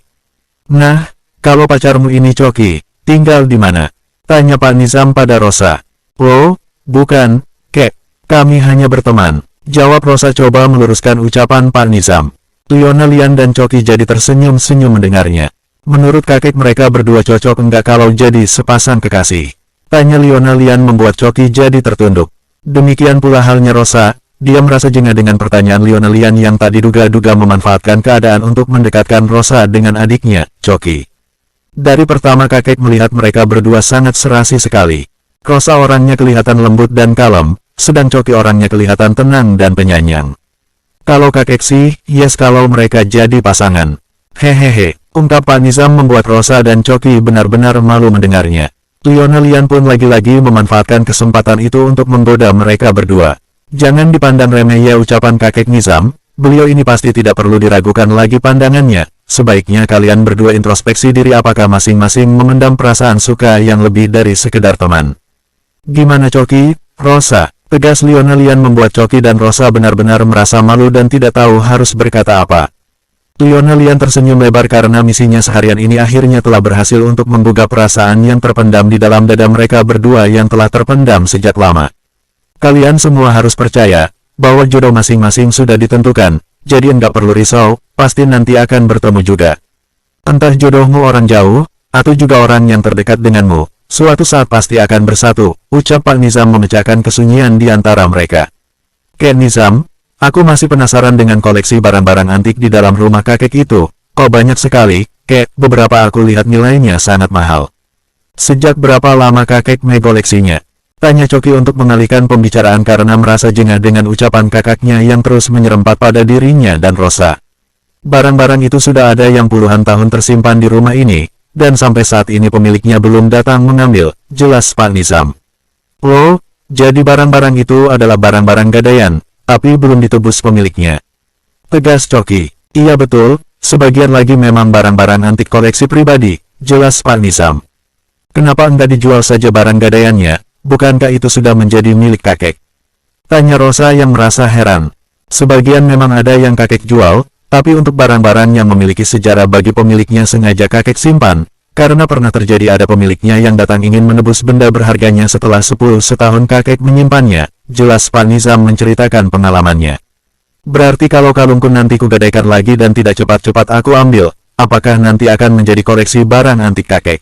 Nah, kalau pacarmu ini Coki, tinggal di mana? Tanya Pak Nizam pada Rosa. Oh, bukan, Kek, kami hanya berteman. Jawab Rosa coba meluruskan ucapan Pak Nizam. Lionelian dan Coki jadi tersenyum-senyum mendengarnya. Menurut kakek mereka berdua cocok enggak kalau jadi sepasang kekasih? Tanya Lionelian membuat Coki jadi tertunduk. Demikian pula halnya Rosa, dia merasa jengah dengan pertanyaan Lionelian yang tak diduga-duga memanfaatkan keadaan untuk mendekatkan Rosa dengan adiknya, Coki. Dari pertama kakek melihat mereka berdua sangat serasi sekali. Rosa orangnya kelihatan lembut dan kalem, sedang Coki orangnya kelihatan tenang dan penyayang. Kalau kakek sih, yes kalau mereka jadi pasangan. Hehehe, ungkap Pak Nizam membuat Rosa dan Coki benar-benar malu mendengarnya. Lionelian pun lagi-lagi memanfaatkan kesempatan itu untuk menggoda mereka berdua. Jangan dipandang remeh ya ucapan kakek Nizam, beliau ini pasti tidak perlu diragukan lagi pandangannya. Sebaiknya kalian berdua introspeksi diri apakah masing-masing memendam perasaan suka yang lebih dari sekedar teman. Gimana Coki, Rosa? Tegas Lionelian membuat Coki dan Rosa benar-benar merasa malu dan tidak tahu harus berkata apa. Lionelian tersenyum lebar karena misinya seharian ini akhirnya telah berhasil untuk menggugah perasaan yang terpendam di dalam dada mereka berdua yang telah terpendam sejak lama. Kalian semua harus percaya bahwa jodoh masing-masing sudah ditentukan, jadi enggak perlu risau, pasti nanti akan bertemu juga. Entah jodohmu orang jauh, atau juga orang yang terdekat denganmu, suatu saat pasti akan bersatu, ucap Pak Nizam memecahkan kesunyian di antara mereka. Kek Nizam, aku masih penasaran dengan koleksi barang-barang antik di dalam rumah kakek itu. Kok banyak sekali, Kek, beberapa aku lihat nilainya sangat mahal. Sejak berapa lama kakek mengoleksinya? Tanya Coki untuk mengalihkan pembicaraan karena merasa jengah dengan ucapan kakaknya yang terus menyerempat pada dirinya dan Rosa. Barang-barang itu sudah ada yang puluhan tahun tersimpan di rumah ini, dan sampai saat ini pemiliknya belum datang mengambil, jelas Pak Nizam. Oh, jadi barang-barang itu adalah barang-barang gadaian, tapi belum ditebus pemiliknya. Tegas Coki. Iya betul, sebagian lagi memang barang-barang antik koleksi pribadi, jelas Pak Nizam. Kenapa enggak dijual saja barang gadaiannya, bukankah itu sudah menjadi milik kakek? Tanya Rosa yang merasa heran. Sebagian memang ada yang kakek jual, tapi untuk barang-barang yang memiliki sejarah bagi pemiliknya sengaja kakek simpan, karena pernah terjadi ada pemiliknya yang datang ingin menebus benda berharganya setelah 10 tahun kakek menyimpannya, jelas Pak Nizam menceritakan pengalamannya. Berarti kalau kalungku nanti kugadaikan lagi dan tidak cepat-cepat aku ambil, apakah nanti akan menjadi koleksi barang antik kakek?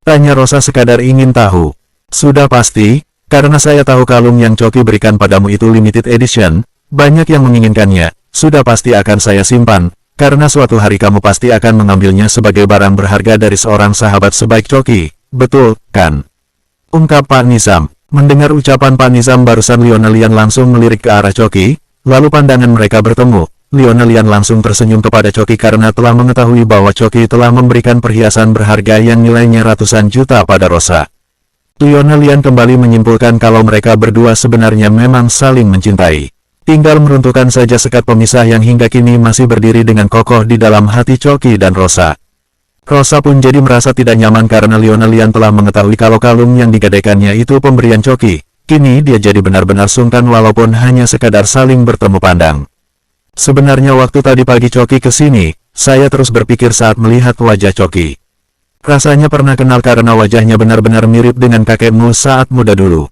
Tanya Rosa sekadar ingin tahu. Sudah pasti, karena saya tahu kalung yang Coki berikan padamu itu limited edition, banyak yang menginginkannya, sudah pasti akan saya simpan, karena suatu hari kamu pasti akan mengambilnya sebagai barang berharga dari seorang sahabat sebaik Coki, betul, kan? Ungkap Pak Nizam. Mendengar ucapan Pak Nizam barusan Lionelian langsung melirik ke arah Coki, lalu pandangan mereka bertemu. Lionelian langsung tersenyum kepada Coki karena telah mengetahui bahwa Coki telah memberikan perhiasan berharga yang nilainya ratusan juta pada Rosa. Lionelian kembali menyimpulkan kalau mereka berdua sebenarnya memang saling mencintai. Tinggal meruntuhkan saja sekat pemisah yang hingga kini masih berdiri dengan kokoh di dalam hati Coki dan Rosa. Rosa pun jadi merasa tidak nyaman karena Lionelian telah mengetahui kalau kalung yang digadaikannya itu pemberian Coki. Kini dia jadi benar-benar sungkan walaupun hanya sekadar saling bertemu pandang. Sebenarnya waktu tadi pagi Coki ke sini, saya terus berpikir saat melihat wajah Coki. Rasanya pernah kenal karena wajahnya benar-benar mirip dengan kakekmu saat muda dulu.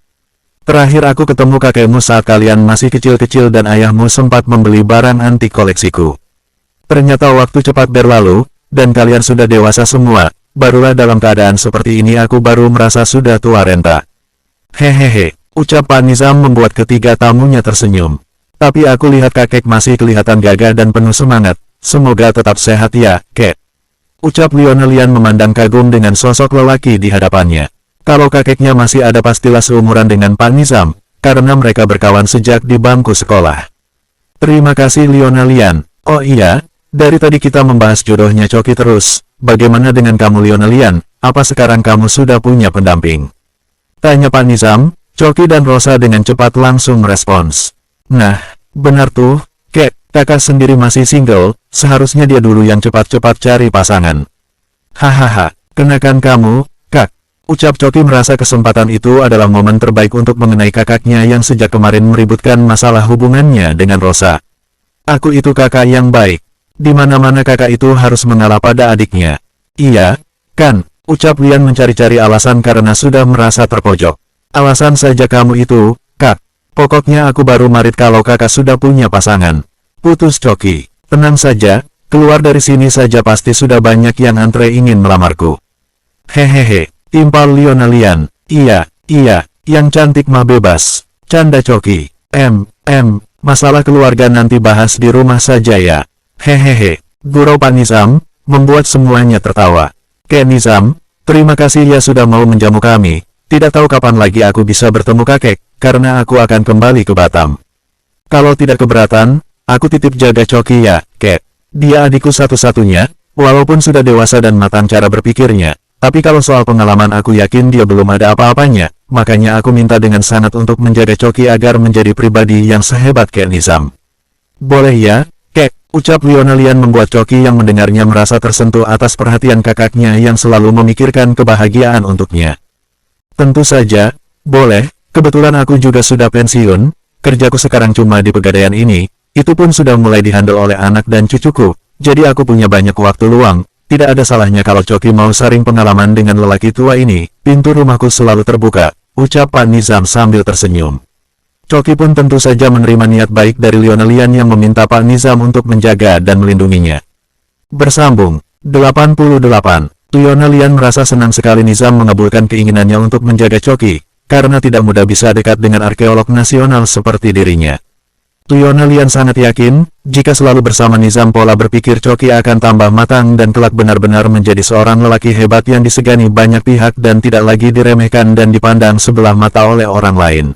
Terakhir aku ketemu kakekmu saat kalian masih kecil-kecil dan ayahmu sempat membeli barang antik koleksiku. Ternyata waktu cepat berlalu, dan kalian sudah dewasa semua, barulah dalam keadaan seperti ini aku baru merasa sudah tua renta. Hehehe, ucap Pak Nizam membuat ketiga tamunya tersenyum. Tapi aku lihat kakek masih kelihatan gagah dan penuh semangat, semoga tetap sehat ya, Kek. Ucap Lionelian memandang kagum dengan sosok lelaki di hadapannya. Kalau kakeknya masih ada pastilah seumuran dengan Pak Nizam, karena mereka berkawan sejak di bangku sekolah. Terima kasih Lionelian. Oh iya, dari tadi kita membahas jodohnya Coki terus. Bagaimana dengan kamu Lionelian? apa sekarang kamu sudah punya pendamping? Tanya Pak Nizam. Coki dan Rosa dengan cepat langsung merespons. Nah, benar tuh, Kek, kakak sendiri masih single, seharusnya dia dulu yang cepat-cepat cari pasangan. Hahaha, kenakan kamu, Kak. Ucap Coki merasa kesempatan itu adalah momen terbaik untuk mengenai kakaknya yang sejak kemarin meributkan masalah hubungannya dengan Rosa. Aku itu kakak yang baik. Di mana-mana kakak itu harus mengalah pada adiknya. Iya, kan, ucap Lian mencari-cari alasan karena sudah merasa terpojok. Alasan saja kamu itu, Kak. Pokoknya aku baru marit kalau kakak sudah punya pasangan. Putus Coki. Tenang saja, keluar dari sini saja pasti sudah banyak yang antre ingin melamarku. Hehehe, timpal Liona Lian. Iya, yang cantik mah bebas. Canda Coki. Masalah keluarga nanti bahas di rumah saja ya. Hehehe, gurau Pak Nizam, membuat semuanya tertawa. Kek Nizam, terima kasih ya sudah mau menjamu kami. Tidak tahu kapan lagi aku bisa bertemu kakek, karena aku akan kembali ke Batam. Kalau tidak keberatan, aku titip jaga Coki ya, Kek. Dia adikku satu-satunya, walaupun sudah dewasa dan matang cara berpikirnya. Tapi kalau soal pengalaman aku yakin dia belum ada apa-apanya, makanya aku minta dengan sangat untuk menjaga Coki agar menjadi pribadi yang sehebat Kek Nizam. Boleh ya, Kek, ucap Liona Lian membuat Coki yang mendengarnya merasa tersentuh atas perhatian kakaknya yang selalu memikirkan kebahagiaan untuknya. Tentu saja, boleh, kebetulan aku juga sudah pensiun, kerjaku sekarang cuma di pegadaian ini, itu pun sudah mulai dihandle oleh anak dan cucuku, jadi aku punya banyak waktu luang, tidak ada salahnya kalau Coki mau sharing pengalaman dengan lelaki tua ini, pintu rumahku selalu terbuka, ucap Pak Nizam sambil tersenyum. Coki pun tentu saja menerima niat baik dari Liona Lian yang meminta Pak Nizam untuk menjaga dan melindunginya. Bersambung, 88. Liona Lian merasa senang sekali Nizam mengabulkan keinginannya untuk menjaga Coki, karena tidak mudah bisa dekat dengan arkeolog nasional seperti dirinya. Liona Lian sangat yakin, jika selalu bersama Nizam pola berpikir Coki akan tambah matang dan kelak benar-benar menjadi seorang lelaki hebat yang disegani banyak pihak dan tidak lagi diremehkan dan dipandang sebelah mata oleh orang lain.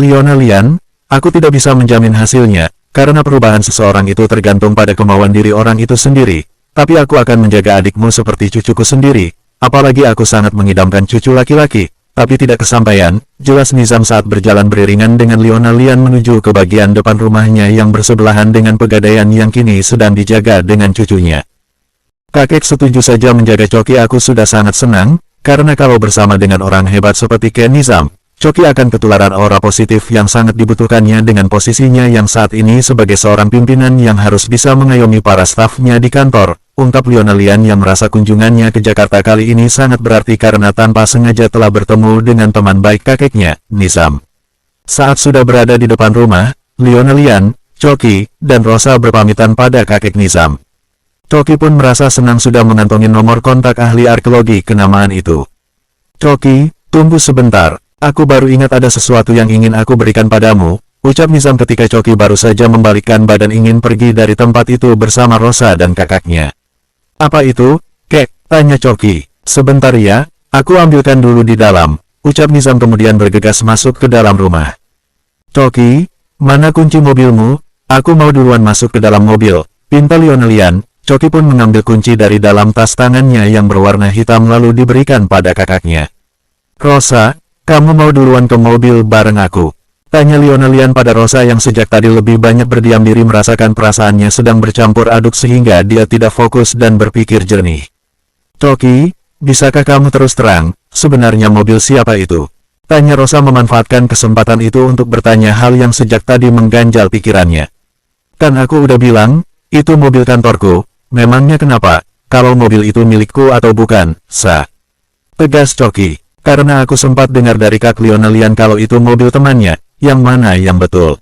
Liona Lian, aku tidak bisa menjamin hasilnya, karena perubahan seseorang itu tergantung pada kemauan diri orang itu sendiri. Tapi aku akan menjaga adikmu seperti cucuku sendiri, apalagi aku sangat mengidamkan cucu laki-laki, tapi tidak kesampaian, jelas Nizam saat berjalan beriringan dengan Liona Lian menuju ke bagian depan rumahnya yang bersebelahan dengan pegadaian yang kini sedang dijaga dengan cucunya. Kakek setuju saja menjaga Coki, aku sudah sangat senang, karena kalau bersama dengan orang hebat seperti Kek Nizam, Coki akan ketularan aura positif yang sangat dibutuhkannya dengan posisinya yang saat ini sebagai seorang pimpinan yang harus bisa mengayomi para stafnya di kantor, ungkap Liona Lian yang merasa kunjungannya ke Jakarta kali ini sangat berarti karena tanpa sengaja telah bertemu dengan teman baik kakeknya, Nizam. Saat sudah berada di depan rumah, Liona Lian, Coki, dan Rosa berpamitan pada kakek Nizam. Coki pun merasa senang sudah mengantongi nomor kontak ahli arkeologi kenamaan itu. Coki, tunggu sebentar. Aku baru ingat ada sesuatu yang ingin aku berikan padamu, ucap Nizam ketika Coki baru saja membalikkan badan ingin pergi dari tempat itu bersama Rosa dan kakaknya. Apa itu, Kek? Tanya Coki. Sebentar ya, aku ambilkan dulu di dalam, ucap Nizam kemudian bergegas masuk ke dalam rumah. Coki, mana kunci mobilmu? Aku mau duluan masuk ke dalam mobil, pinta Liona Lian. Coki pun mengambil kunci dari dalam tas tangannya yang berwarna hitam lalu diberikan pada kakaknya. Rosa, kamu mau duluan ke mobil bareng aku? Tanya Liona Lian pada Rosa yang sejak tadi lebih banyak berdiam diri merasakan perasaannya sedang bercampur aduk sehingga dia tidak fokus dan berpikir jernih. Coki, bisakah kamu terus terang, sebenarnya mobil siapa itu? Tanya Rosa memanfaatkan kesempatan itu untuk bertanya hal yang sejak tadi mengganjal pikirannya. Kan aku udah bilang, itu mobil kantorku, memangnya kenapa, kalau mobil itu milikku atau bukan, Sa? Tegas Coki. Karena aku sempat dengar dari Kak Liona Lian kalau itu mobil temannya, yang mana yang betul?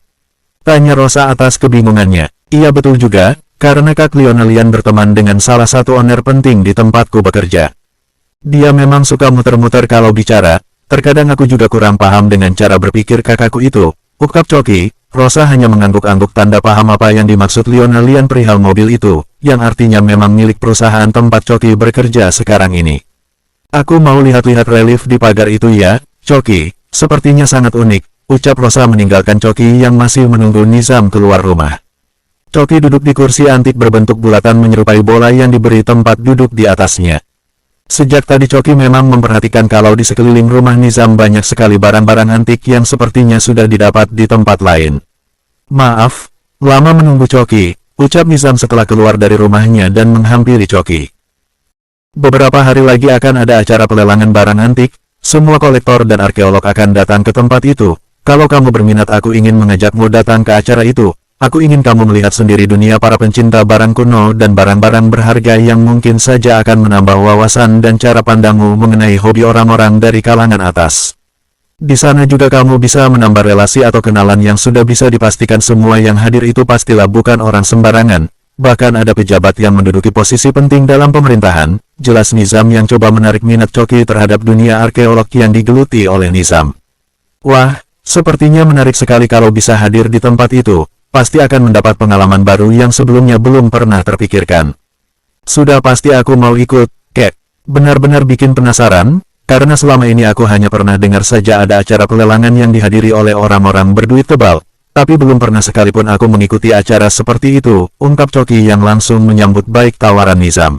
Tanya Rosa atas kebingungannya. Iya betul juga, karena Kak Liona Lian berteman dengan salah satu owner penting di tempatku bekerja. Dia memang suka muter-muter kalau bicara, terkadang aku juga kurang paham dengan cara berpikir kakakku itu, ungkap Coki. Rosa hanya mengangguk-angguk tanda paham apa yang dimaksud Liona Lian perihal mobil itu, yang artinya memang milik perusahaan tempat Coki bekerja sekarang ini. Aku mau lihat-lihat relief di pagar itu ya, Coki, sepertinya sangat unik, ucap Rosa meninggalkan Coki yang masih menunggu Nizam keluar rumah. Coki duduk di kursi antik berbentuk bulatan menyerupai bola yang diberi tempat duduk di atasnya. Sejak tadi Coki memang memperhatikan kalau di sekeliling rumah Nizam banyak sekali barang-barang antik yang sepertinya sudah didapat di tempat lain. Maaf, lama menunggu Coki, ucap Nizam setelah keluar dari rumahnya dan menghampiri Coki. Beberapa hari lagi akan ada acara pelelangan barang antik, semua kolektor dan arkeolog akan datang ke tempat itu. Kalau kamu berminat aku ingin mengajakmu datang ke acara itu. Aku ingin kamu melihat sendiri dunia para pencinta barang kuno dan barang-barang berharga yang mungkin saja akan menambah wawasan dan cara pandangmu mengenai hobi orang-orang dari kalangan atas. Di sana juga kamu bisa menambah relasi atau kenalan yang sudah bisa dipastikan semua yang hadir itu pastilah bukan orang sembarangan. Bahkan ada pejabat yang menduduki posisi penting dalam pemerintahan. Jelas Nizam yang coba menarik minat Coki terhadap dunia arkeolog yang digeluti oleh Nizam. Wah, sepertinya menarik sekali kalau bisa hadir di tempat itu. Pasti akan mendapat pengalaman baru yang sebelumnya belum pernah terpikirkan. Sudah pasti aku mau ikut, Kek. Benar-benar bikin penasaran, karena selama ini aku hanya pernah dengar saja ada acara pelelangan yang dihadiri oleh orang-orang berduit tebal, tapi belum pernah sekalipun aku mengikuti acara seperti itu, ungkap Coki yang langsung menyambut baik tawaran Nizam.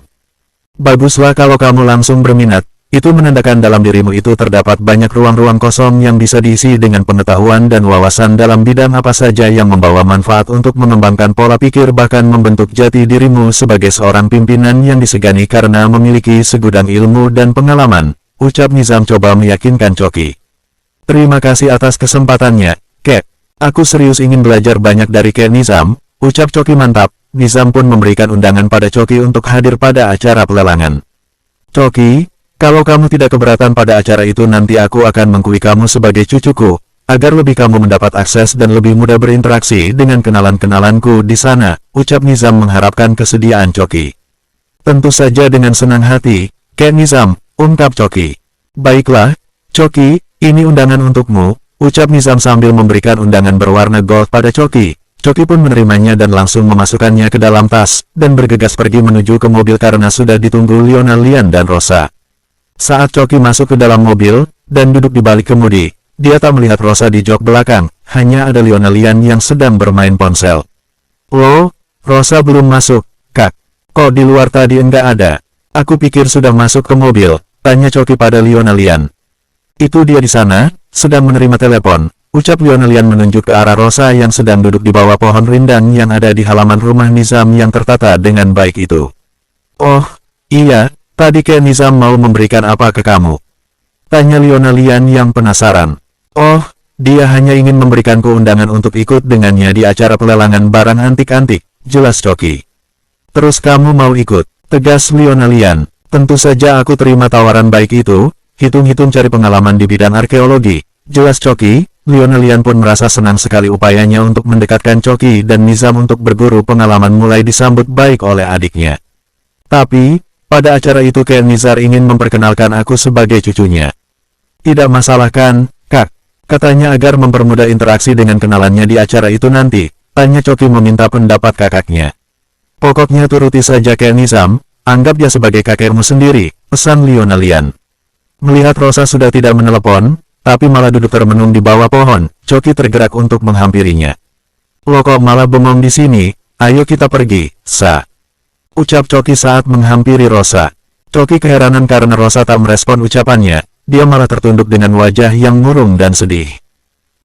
Baguslah kalau kamu langsung berminat. Itu menandakan dalam dirimu itu terdapat banyak ruang-ruang kosong yang bisa diisi dengan pengetahuan dan wawasan dalam bidang apa saja yang membawa manfaat untuk mengembangkan pola pikir bahkan membentuk jati dirimu sebagai seorang pimpinan yang disegani karena memiliki segudang ilmu dan pengalaman, ucap Nizam coba meyakinkan Coki. Terima kasih atas kesempatannya, Kek. Aku serius ingin belajar banyak dari Kek Nizam, ucap Coki mantap. Nizam pun memberikan undangan pada Coki untuk hadir pada acara pelelangan. Coki, kalau kamu tidak keberatan pada acara itu nanti aku akan mengakui kamu sebagai cucuku, agar lebih kamu mendapat akses dan lebih mudah berinteraksi dengan kenalan-kenalanku di sana, ucap Nizam mengharapkan kesediaan Coki. Tentu saja dengan senang hati, Kek Nizam, ungkap Coki. Baiklah, Coki, ini undangan untukmu, ucap Nizam sambil memberikan undangan berwarna gold pada Coki. Coki pun menerimanya dan langsung memasukkannya ke dalam tas, dan bergegas pergi menuju ke mobil karena sudah ditunggu Lionel Lian dan Rosa. Saat Coki masuk ke dalam mobil, dan duduk di balik kemudi, dia tak melihat Rosa di jok belakang, hanya ada Lionel Lian yang sedang bermain ponsel. Loh, Rosa belum masuk, Kak. Kok di luar tadi enggak ada? Aku pikir sudah masuk ke mobil, tanya Coki pada Lionel Lian. Itu dia di sana, sedang menerima telepon, ucap Lionel Lian menunjuk ke arah Rosa yang sedang duduk di bawah pohon rindang yang ada di halaman rumah Nizam yang tertata dengan baik itu. Oh, iya. Tadi Kek Nizam mau memberikan apa ke kamu? Tanya Lionel Lian yang penasaran. Oh, dia hanya ingin memberikanku undangan untuk ikut dengannya di acara pelelangan barang antik-antik, jelas Coki. Terus kamu mau ikut? Tegas Lionel Lian. Tentu saja aku terima tawaran baik itu, hitung-hitung cari pengalaman di bidang arkeologi, jelas Coki. Lionel Lian pun merasa senang sekali upayanya untuk mendekatkan Coki dan Nizam untuk berguru pengalaman mulai disambut baik oleh adiknya. Tapi, pada acara itu Kek Nizar ingin memperkenalkan aku sebagai cucunya. Tidak masalah kan, Kak? Katanya agar mempermudah interaksi dengan kenalannya di acara itu nanti, tanya Coki meminta pendapat kakaknya. Pokoknya turuti saja Kek Nizam, anggap dia sebagai kakekmu sendiri, pesan Lionel Lian. Melihat Rosa sudah tidak menelepon, tapi malah duduk termenung di bawah pohon, Coki tergerak untuk menghampirinya. Lo kok malah bengong di sini, ayo kita pergi, Sa. Ucap Coki saat menghampiri Rosa. Coki keheranan karena Rosa tak merespon ucapannya, dia malah tertunduk dengan wajah yang murung dan sedih.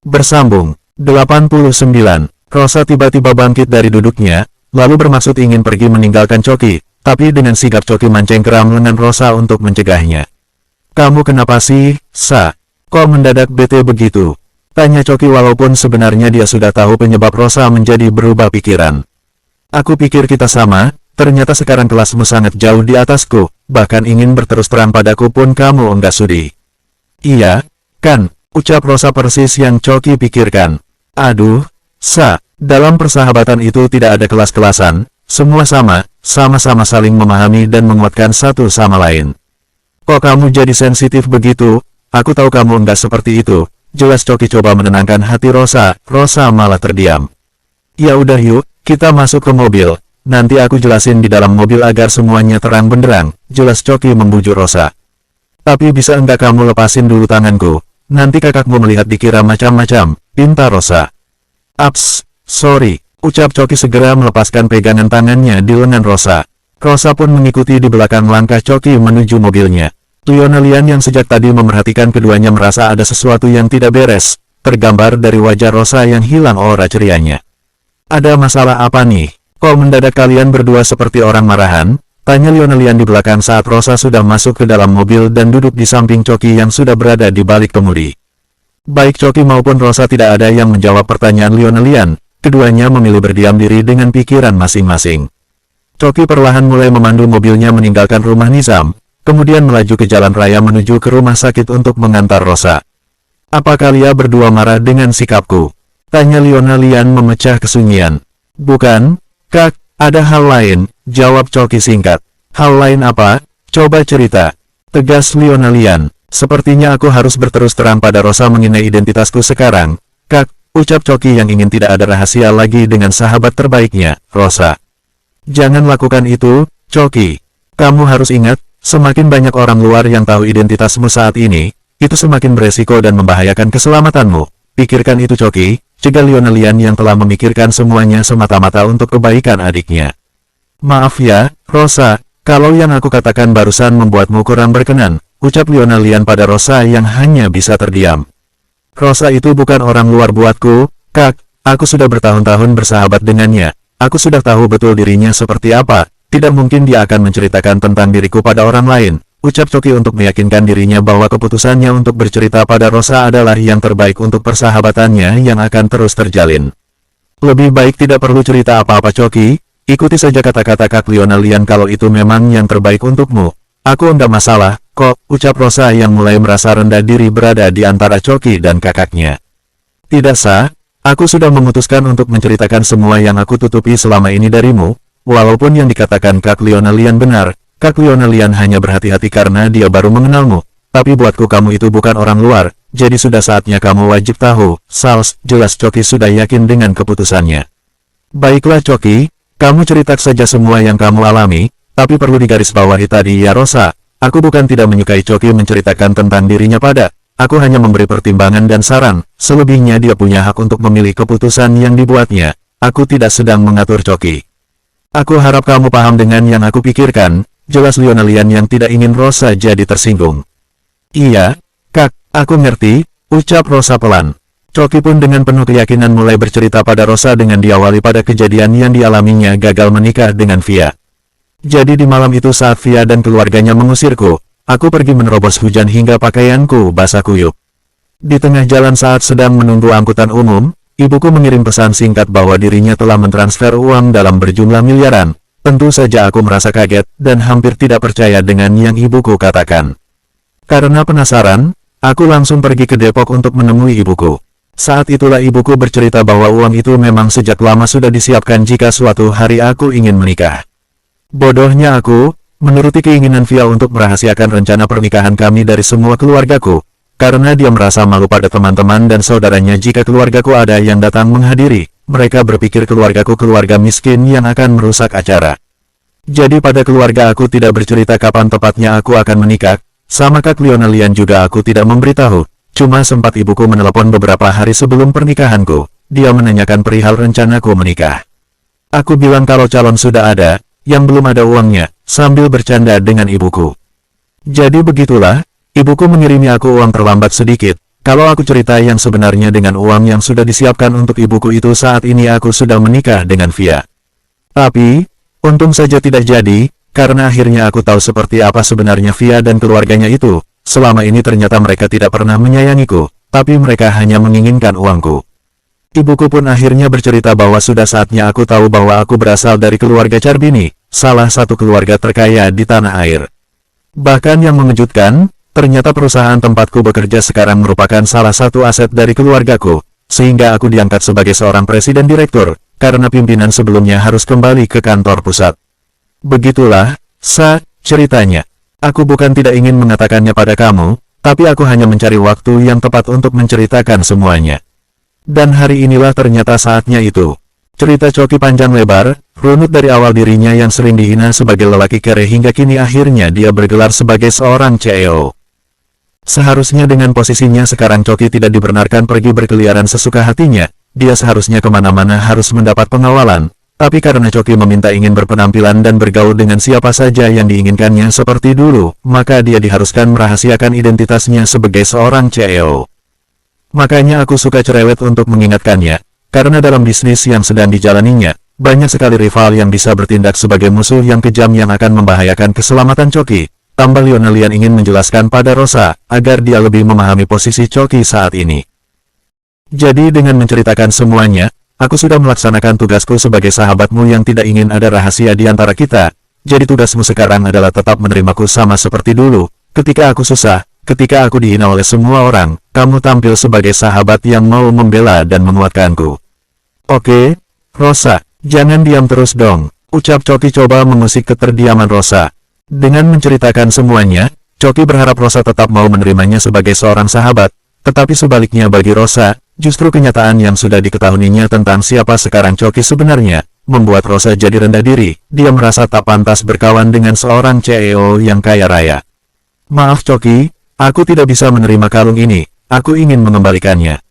Bersambung, 89. Rosa tiba-tiba bangkit dari duduknya, lalu bermaksud ingin pergi meninggalkan Coki, tapi dengan sigap Coki mencengkeram lengan Rosa untuk mencegahnya. Kamu kenapa sih, Sa? Kok mendadak bete begitu? Tanya Coki walaupun sebenarnya dia sudah tahu penyebab Rosa menjadi berubah pikiran. Aku pikir kita sama. Ternyata sekarang kelasmu sangat jauh di atasku, bahkan ingin berterus terang padaku pun kamu enggak sudi. Iya, kan, ucap Rosa persis yang Coki pikirkan. Aduh, Sa, dalam persahabatan itu tidak ada kelas-kelasan, semua sama-sama saling memahami dan menguatkan satu sama lain. Kok kamu jadi sensitif begitu? Aku tahu kamu enggak seperti itu, jelas Coki coba menenangkan hati Rosa, Rosa malah terdiam. Ya udah yuk, kita masuk ke mobil. Nanti aku jelasin di dalam mobil agar semuanya terang benderang, jelas Coki membujuk Rosa. Tapi bisa enggak kamu lepasin dulu tanganku, nanti kakakmu melihat dikira macam-macam, pinta Rosa. Ups, sorry, ucap Coki segera melepaskan pegangan tangannya di lengan Rosa. Rosa pun mengikuti di belakang langkah Choki menuju mobilnya. Lionelian yang sejak tadi memerhatikan keduanya merasa ada sesuatu yang tidak beres, tergambar dari wajah Rosa yang hilang aura cerianya. Ada masalah apa nih? Kok mendadak kalian berdua seperti orang marahan? Tanya Lionelian di belakang saat Rosa sudah masuk ke dalam mobil dan duduk di samping Choki yang sudah berada di balik kemudi. Baik Choki maupun Rosa tidak ada yang menjawab pertanyaan Lionelian, keduanya memilih berdiam diri dengan pikiran masing-masing. Choki perlahan mulai memandu mobilnya meninggalkan rumah Nizam, kemudian melaju ke jalan raya menuju ke rumah sakit untuk mengantar Rosa. Apa kalian berdua marah dengan sikapku? Tanya Lionelian memecah kesunyian. Bukan, Kak, ada hal lain, jawab Choki singkat. Hal lain apa? Coba cerita. Tegas Lionelian. Sepertinya aku harus berterus terang pada Rosa mengenai identitasku sekarang. Kak, ucap Choki yang ingin tidak ada rahasia lagi dengan sahabat terbaiknya, Rosa. Jangan lakukan itu, Choki. Kamu harus ingat, semakin banyak orang luar yang tahu identitasmu saat ini, itu semakin beresiko dan membahayakan keselamatanmu. Pikirkan itu Choki, cegah Lionelian yang telah memikirkan semuanya semata-mata untuk kebaikan adiknya. Maaf ya, Rosa, kalau yang aku katakan barusan membuatmu kurang berkenan, ucap Lionelian pada Rosa yang hanya bisa terdiam. Rosa itu bukan orang luar buatku, Kak, aku sudah bertahun-tahun bersahabat dengannya, aku sudah tahu betul dirinya seperti apa, tidak mungkin dia akan menceritakan tentang diriku pada orang lain. Ucap Choki untuk meyakinkan dirinya bahwa keputusannya untuk bercerita pada Rosa adalah yang terbaik untuk persahabatannya yang akan terus terjalin. Lebih baik tidak perlu cerita apa-apa Choki, ikuti saja kata-kata Kak Lionelian kalau itu memang yang terbaik untukmu. Aku enggak masalah, kok, ucap Rosa yang mulai merasa rendah diri berada di antara Choki dan kakaknya. Tidak sah, aku sudah memutuskan untuk menceritakan semua yang aku tutupi selama ini darimu, walaupun yang dikatakan Kak Lionelian benar. Kak Lionelian hanya berhati-hati karena dia baru mengenalmu, tapi buatku kamu itu bukan orang luar, jadi sudah saatnya kamu wajib tahu. Sals, jelas Choki sudah yakin dengan keputusannya. Baiklah Choki, kamu cerita saja semua yang kamu alami, tapi perlu digarisbawahi tadi ya Rosa, aku bukan tidak menyukai Choki menceritakan tentang dirinya pada, aku hanya memberi pertimbangan dan saran, selebihnya dia punya hak untuk memilih keputusan yang dibuatnya, aku tidak sedang mengatur Choki. Aku harap kamu paham dengan yang aku pikirkan. Jelas Lionelian yang tidak ingin Rosa jadi tersinggung. Iya, Kak, aku ngerti, ucap Rosa pelan. Choki pun dengan penuh keyakinan mulai bercerita pada Rosa dengan diawali pada kejadian yang dialaminya gagal menikah dengan Via. Jadi di malam itu saat Via dan keluarganya mengusirku, aku pergi menerobos hujan hingga pakaianku basah kuyup. Di tengah jalan saat sedang menunggu angkutan umum, ibuku mengirim pesan singkat bahwa dirinya telah mentransfer uang dalam berjumlah miliaran. Tentu saja aku merasa kaget dan hampir tidak percaya dengan yang ibuku katakan. Karena penasaran, aku langsung pergi ke Depok untuk menemui ibuku. Saat itulah ibuku bercerita bahwa uang itu memang sejak lama sudah disiapkan jika suatu hari aku ingin menikah. Bodohnya aku, menuruti keinginan Via untuk merahasiakan rencana pernikahan kami dari semua keluargaku, karena dia merasa malu pada teman-teman dan saudaranya jika keluargaku ada yang datang menghadiri. Mereka berpikir keluargaku keluarga miskin yang akan merusak acara. Jadi pada keluarga aku tidak bercerita kapan tepatnya aku akan menikah, sama Kak Lionelian juga aku tidak memberitahu, cuma sempat ibuku menelepon beberapa hari sebelum pernikahanku, dia menanyakan perihal rencanaku menikah. Aku bilang kalau calon sudah ada, yang belum ada uangnya, sambil bercanda dengan ibuku. Jadi begitulah, ibuku mengirimi aku uang terlambat sedikit. Kalau aku cerita yang sebenarnya dengan uang yang sudah disiapkan untuk ibuku itu saat ini aku sudah menikah dengan Via. Tapi, untung saja tidak jadi, karena akhirnya aku tahu seperti apa sebenarnya Via dan keluarganya itu. Selama ini ternyata mereka tidak pernah menyayangiku, tapi mereka hanya menginginkan uangku. Ibuku pun akhirnya bercerita bahwa sudah saatnya aku tahu bahwa aku berasal dari keluarga Charbini, salah satu keluarga terkaya di tanah air. Bahkan yang mengejutkan, ternyata perusahaan tempatku bekerja sekarang merupakan salah satu aset dari keluargaku, sehingga aku diangkat sebagai seorang presiden direktur, karena pimpinan sebelumnya harus kembali ke kantor pusat. Begitulah, ceritanya. Aku bukan tidak ingin mengatakannya pada kamu, tapi aku hanya mencari waktu yang tepat untuk menceritakan semuanya. Dan hari inilah ternyata saatnya itu. Cerita Choki panjang lebar, runut dari awal dirinya yang sering dihina sebagai lelaki kere hingga kini akhirnya dia bergelar sebagai seorang CEO. Seharusnya dengan posisinya sekarang Choki tidak dibenarkan pergi berkeliaran sesuka hatinya, dia seharusnya kemana-mana harus mendapat pengawalan, Tapi karena Choki meminta ingin berpenampilan dan bergaul dengan siapa saja yang diinginkannya seperti dulu, maka dia diharuskan merahasiakan identitasnya sebagai seorang CEO. Makanya aku suka cerewet untuk mengingatkannya, karena dalam bisnis yang sedang dijalaninya, banyak sekali rival yang bisa bertindak sebagai musuh yang kejam yang akan membahayakan keselamatan Choki. Tambah Lionelian ingin menjelaskan pada Rosa, agar dia lebih memahami posisi Choki saat ini. Jadi dengan menceritakan semuanya, aku sudah melaksanakan tugasku sebagai sahabatmu yang tidak ingin ada rahasia di antara kita. Jadi tugasmu sekarang adalah tetap menerimaku sama seperti dulu. Ketika aku susah, ketika aku dihina oleh semua orang, kamu tampil sebagai sahabat yang mau membela dan menguatkanku. Oke, Rosa, jangan diam terus dong, ucap Choki coba mengusik keterdiaman Rosa. Dengan menceritakan semuanya, Choki berharap Rosa tetap mau menerimanya sebagai seorang sahabat, tetapi sebaliknya bagi Rosa, justru kenyataan yang sudah diketahuinya tentang siapa sekarang Choki sebenarnya, membuat Rosa jadi rendah diri. Dia merasa tak pantas berkawan dengan seorang CEO yang kaya raya. Maaf Choki, aku tidak bisa menerima kalung ini, aku ingin mengembalikannya,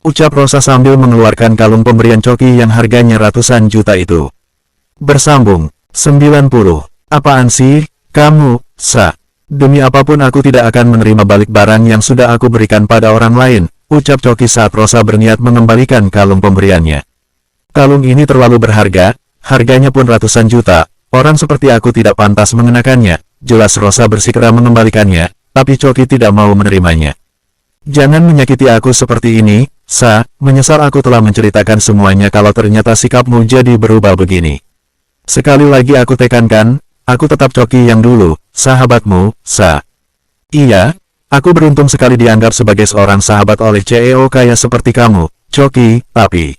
ucap Rosa sambil mengeluarkan kalung pemberian Choki yang harganya ratusan juta itu. Bersambung, 90. Apaan sih, kamu, Sa? Demi apapun aku tidak akan menerima balik barang yang sudah aku berikan pada orang lain, ucap Choki saat Rosa berniat mengembalikan kalung pemberiannya. Kalung ini terlalu berharga, harganya pun ratusan juta, orang seperti aku tidak pantas mengenakannya. Jelas Rosa bersikeras mengembalikannya, tapi Choki tidak mau menerimanya. Jangan menyakiti aku seperti ini, Sa, menyesal aku telah menceritakan semuanya kalau ternyata sikapmu jadi berubah begini. Sekali lagi aku tekankan, aku tetap Choki yang dulu, sahabatmu, Sa. Iya, aku beruntung sekali dianggap sebagai seorang sahabat oleh CEO kaya seperti kamu, Choki, tapi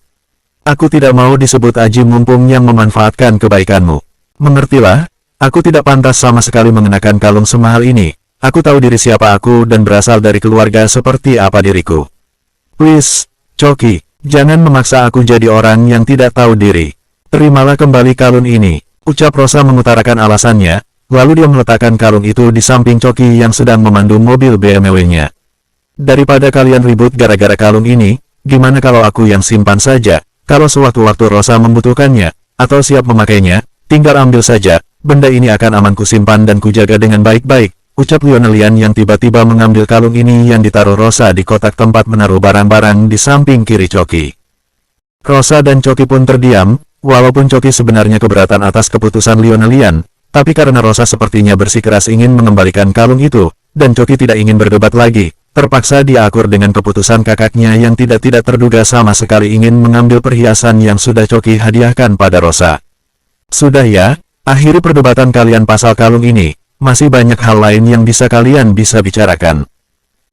aku tidak mau disebut aji mumpung yang memanfaatkan kebaikanmu. Mengertilah, aku tidak pantas sama sekali mengenakan kalung semahal ini. Aku tahu diri siapa aku dan berasal dari keluarga seperti apa diriku. Please, Choki, jangan memaksa aku jadi orang yang tidak tahu diri. Terimalah kembali kalung ini, ucap Rosa mengutarakan alasannya, lalu dia meletakkan kalung itu di samping Choki yang sedang memandu mobil BMW-nya. Daripada kalian ribut gara-gara kalung ini, gimana kalau aku yang simpan saja? Kalau sewaktu-waktu Rosa membutuhkannya, atau siap memakainya, tinggal ambil saja, benda ini akan aman kusimpan dan kujaga dengan baik-baik, ucap Lionelian yang tiba-tiba mengambil kalung ini yang ditaruh Rosa di kotak tempat menaruh barang-barang di samping kiri Choki. Rosa dan Choki pun terdiam. Walaupun Choki sebenarnya keberatan atas keputusan Lionelian, tapi karena Rosa sepertinya bersikeras ingin mengembalikan kalung itu, dan Choki tidak ingin berdebat lagi, terpaksa dia akur dengan keputusan kakaknya yang tidak terduga sama sekali ingin mengambil perhiasan yang sudah Choki hadiahkan pada Rosa. Sudah ya, akhiri perdebatan kalian pasal kalung ini, masih banyak hal lain yang kalian bisa bicarakan.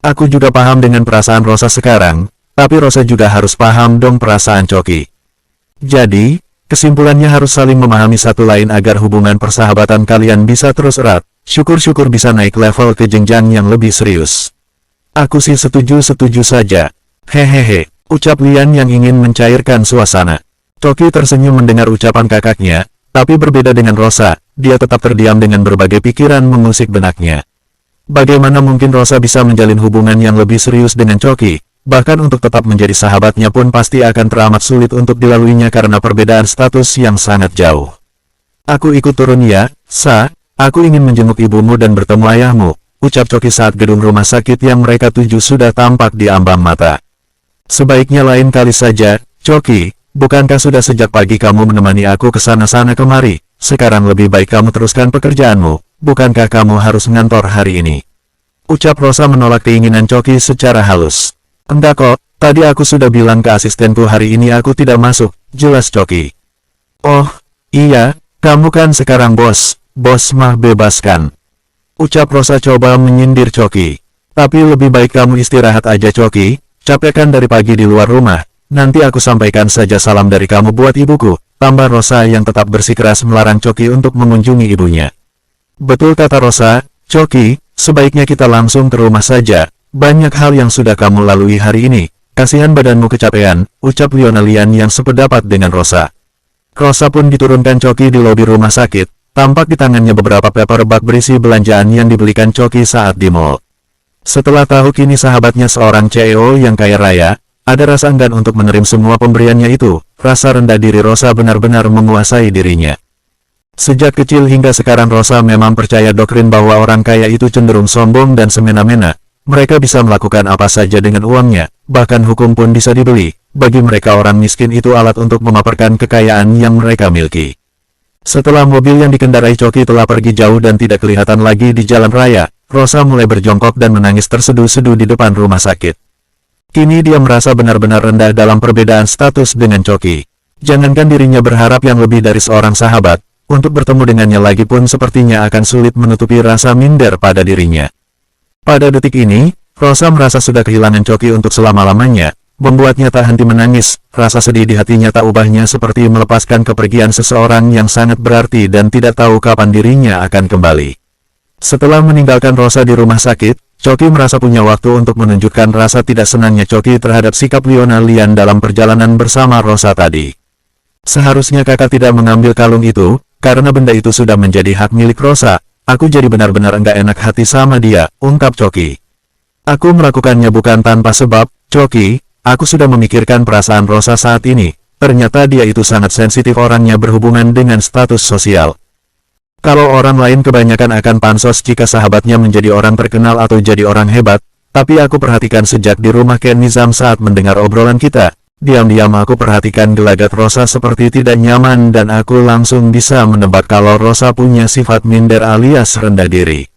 Aku juga paham dengan perasaan Rosa sekarang, tapi Rosa juga harus paham dong perasaan Choki. Jadi, kesimpulannya harus saling memahami satu lain agar hubungan persahabatan kalian bisa terus erat, syukur-syukur bisa naik level ke jenjang yang lebih serius. Aku sih setuju saja. Hehehe, ucap Lian yang ingin mencairkan suasana. Choki tersenyum mendengar ucapan kakaknya, tapi berbeda dengan Rosa, dia tetap terdiam dengan berbagai pikiran mengusik benaknya. Bagaimana mungkin Rosa bisa menjalin hubungan yang lebih serius dengan Choki? Bahkan untuk tetap menjadi sahabatnya pun pasti akan teramat sulit untuk dilaluinya karena perbedaan status yang sangat jauh. Aku ikut turun ya, Sa, aku ingin menjenguk ibumu dan bertemu ayahmu, ucap Choki saat gedung rumah sakit yang mereka tuju sudah tampak di ambang mata. Sebaiknya lain kali saja, Choki, bukankah sudah sejak pagi kamu menemani aku ke sana-sana kemari, sekarang lebih baik kamu teruskan pekerjaanmu, bukankah kamu harus ngantor hari ini? Ucap Rosa menolak keinginan Choki secara halus. Enggak kok, tadi aku sudah bilang ke asistenku hari ini aku tidak masuk, jelas Choki. Oh, iya, kamu kan sekarang bos mah bebaskan. Ucap Rosa coba menyindir Choki. Tapi lebih baik kamu istirahat aja Choki, capek kan dari pagi di luar rumah, nanti aku sampaikan saja salam dari kamu buat ibuku, tambah Rosa yang tetap bersikeras melarang Choki untuk mengunjungi ibunya. Betul kata Rosa, Choki, sebaiknya kita langsung ke rumah saja. Banyak hal yang sudah kamu lalui hari ini, kasihan badanmu kecapean, ucap Lionelian yang sependapat dengan Rosa. Rosa pun diturunkan Choki di lobi rumah sakit, tampak di tangannya beberapa paper bag berisi belanjaan yang dibelikan Choki saat di mall. Setelah tahu kini sahabatnya seorang CEO yang kaya raya, ada rasa enggan untuk menerima semua pemberiannya itu. Rasa rendah diri Rosa benar-benar menguasai dirinya. Sejak kecil hingga sekarang Rosa memang percaya doktrin bahwa orang kaya itu cenderung sombong dan semena-mena. Mereka bisa melakukan apa saja dengan uangnya, bahkan hukum pun bisa dibeli. Bagi mereka orang miskin itu alat untuk memaparkan kekayaan yang mereka miliki. Setelah mobil yang dikendarai Choki telah pergi jauh dan tidak kelihatan lagi di jalan raya, Rosa mulai berjongkok dan menangis terseduh-seduh di depan rumah sakit. Kini dia merasa benar-benar rendah dalam perbedaan status dengan Choki. Jangankan dirinya berharap yang lebih dari seorang sahabat, untuk bertemu dengannya lagi pun sepertinya akan sulit menutupi rasa minder pada dirinya. Pada detik ini, Rosa merasa sudah kehilangan Choki untuk selama-lamanya, membuatnya tak henti menangis. Rasa sedih di hatinya tak ubahnya seperti melepaskan kepergian seseorang yang sangat berarti dan tidak tahu kapan dirinya akan kembali. Setelah meninggalkan Rosa di rumah sakit, Choki merasa punya waktu untuk menunjukkan rasa tidak senangnya Choki terhadap sikap Leona Lian dalam perjalanan bersama Rosa tadi. Seharusnya kakak tidak mengambil kalung itu, karena benda itu sudah menjadi hak milik Rosa. Aku jadi benar-benar enggak enak hati sama dia, ungkap Choki. Aku melakukannya bukan tanpa sebab, Choki. Aku sudah memikirkan perasaan Rosa saat ini. Ternyata dia itu sangat sensitif orangnya berhubungan dengan status sosial. Kalau orang lain kebanyakan akan pansos jika sahabatnya menjadi orang terkenal atau jadi orang hebat, tapi aku perhatikan sejak di rumah Ken Nizam saat mendengar obrolan kita, diam-diam aku perhatikan gelagat Rosa seperti tidak nyaman dan aku langsung bisa menebak kalau Rosa punya sifat minder alias rendah diri.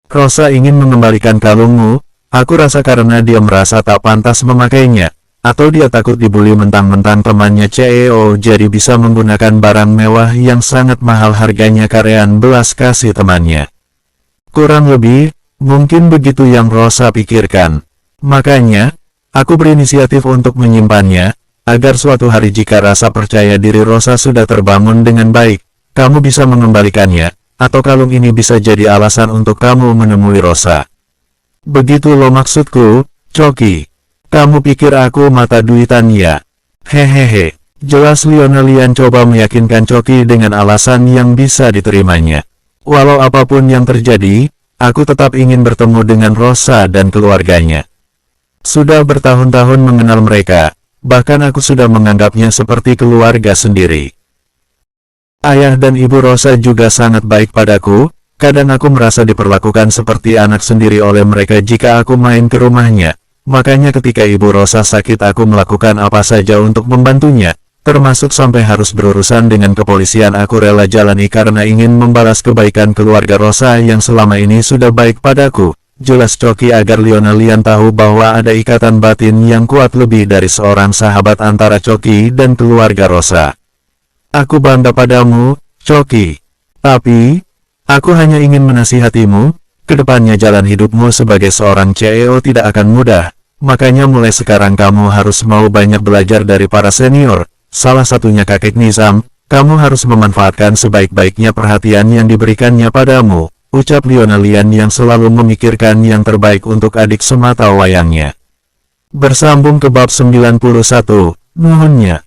Rosa ingin mengembalikan kalungmu, aku rasa karena dia merasa tak pantas memakainya. Atau dia takut dibully mentang-mentang temannya CEO jadi bisa menggunakan barang mewah yang sangat mahal harganya karyan belas kasih temannya. Kurang lebih, mungkin begitu yang Rosa pikirkan. Makanya, aku berinisiatif untuk menyimpannya, agar suatu hari jika rasa percaya diri Rosa sudah terbangun dengan baik, kamu bisa mengembalikannya, atau kalung ini bisa jadi alasan untuk kamu menemui Rosa. Begitu lo maksudku, Choki. Kamu pikir aku mata duitan ya? Hehehe. Jelas Leona Lian coba meyakinkan Choki dengan alasan yang bisa diterimanya. Walau apapun yang terjadi, aku tetap ingin bertemu dengan Rosa dan keluarganya. Sudah bertahun-tahun mengenal mereka, bahkan aku sudah menganggapnya seperti keluarga sendiri. Ayah dan ibu Rosa juga sangat baik padaku, kadang aku merasa diperlakukan seperti anak sendiri oleh mereka jika aku main ke rumahnya. Makanya ketika ibu Rosa sakit aku melakukan apa saja untuk membantunya, termasuk sampai harus berurusan dengan kepolisian aku rela jalani karena ingin membalas kebaikan keluarga Rosa yang selama ini sudah baik padaku. Jelas Choki agar Leona Lian tahu bahwa ada ikatan batin yang kuat lebih dari seorang sahabat antara Choki dan keluarga Rosa. Aku bangga padamu, Choki. Tapi, aku hanya ingin menasihatimu. Kedepannya jalan hidupmu sebagai seorang CEO tidak akan mudah, makanya mulai sekarang kamu harus mau banyak belajar dari para senior, salah satunya kakek Nizam, kamu harus memanfaatkan sebaik-baiknya perhatian yang diberikannya padamu, ucap Leona Lian yang selalu memikirkan yang terbaik untuk adik semata wayangnya. Bersambung ke bab 91, mohonnya.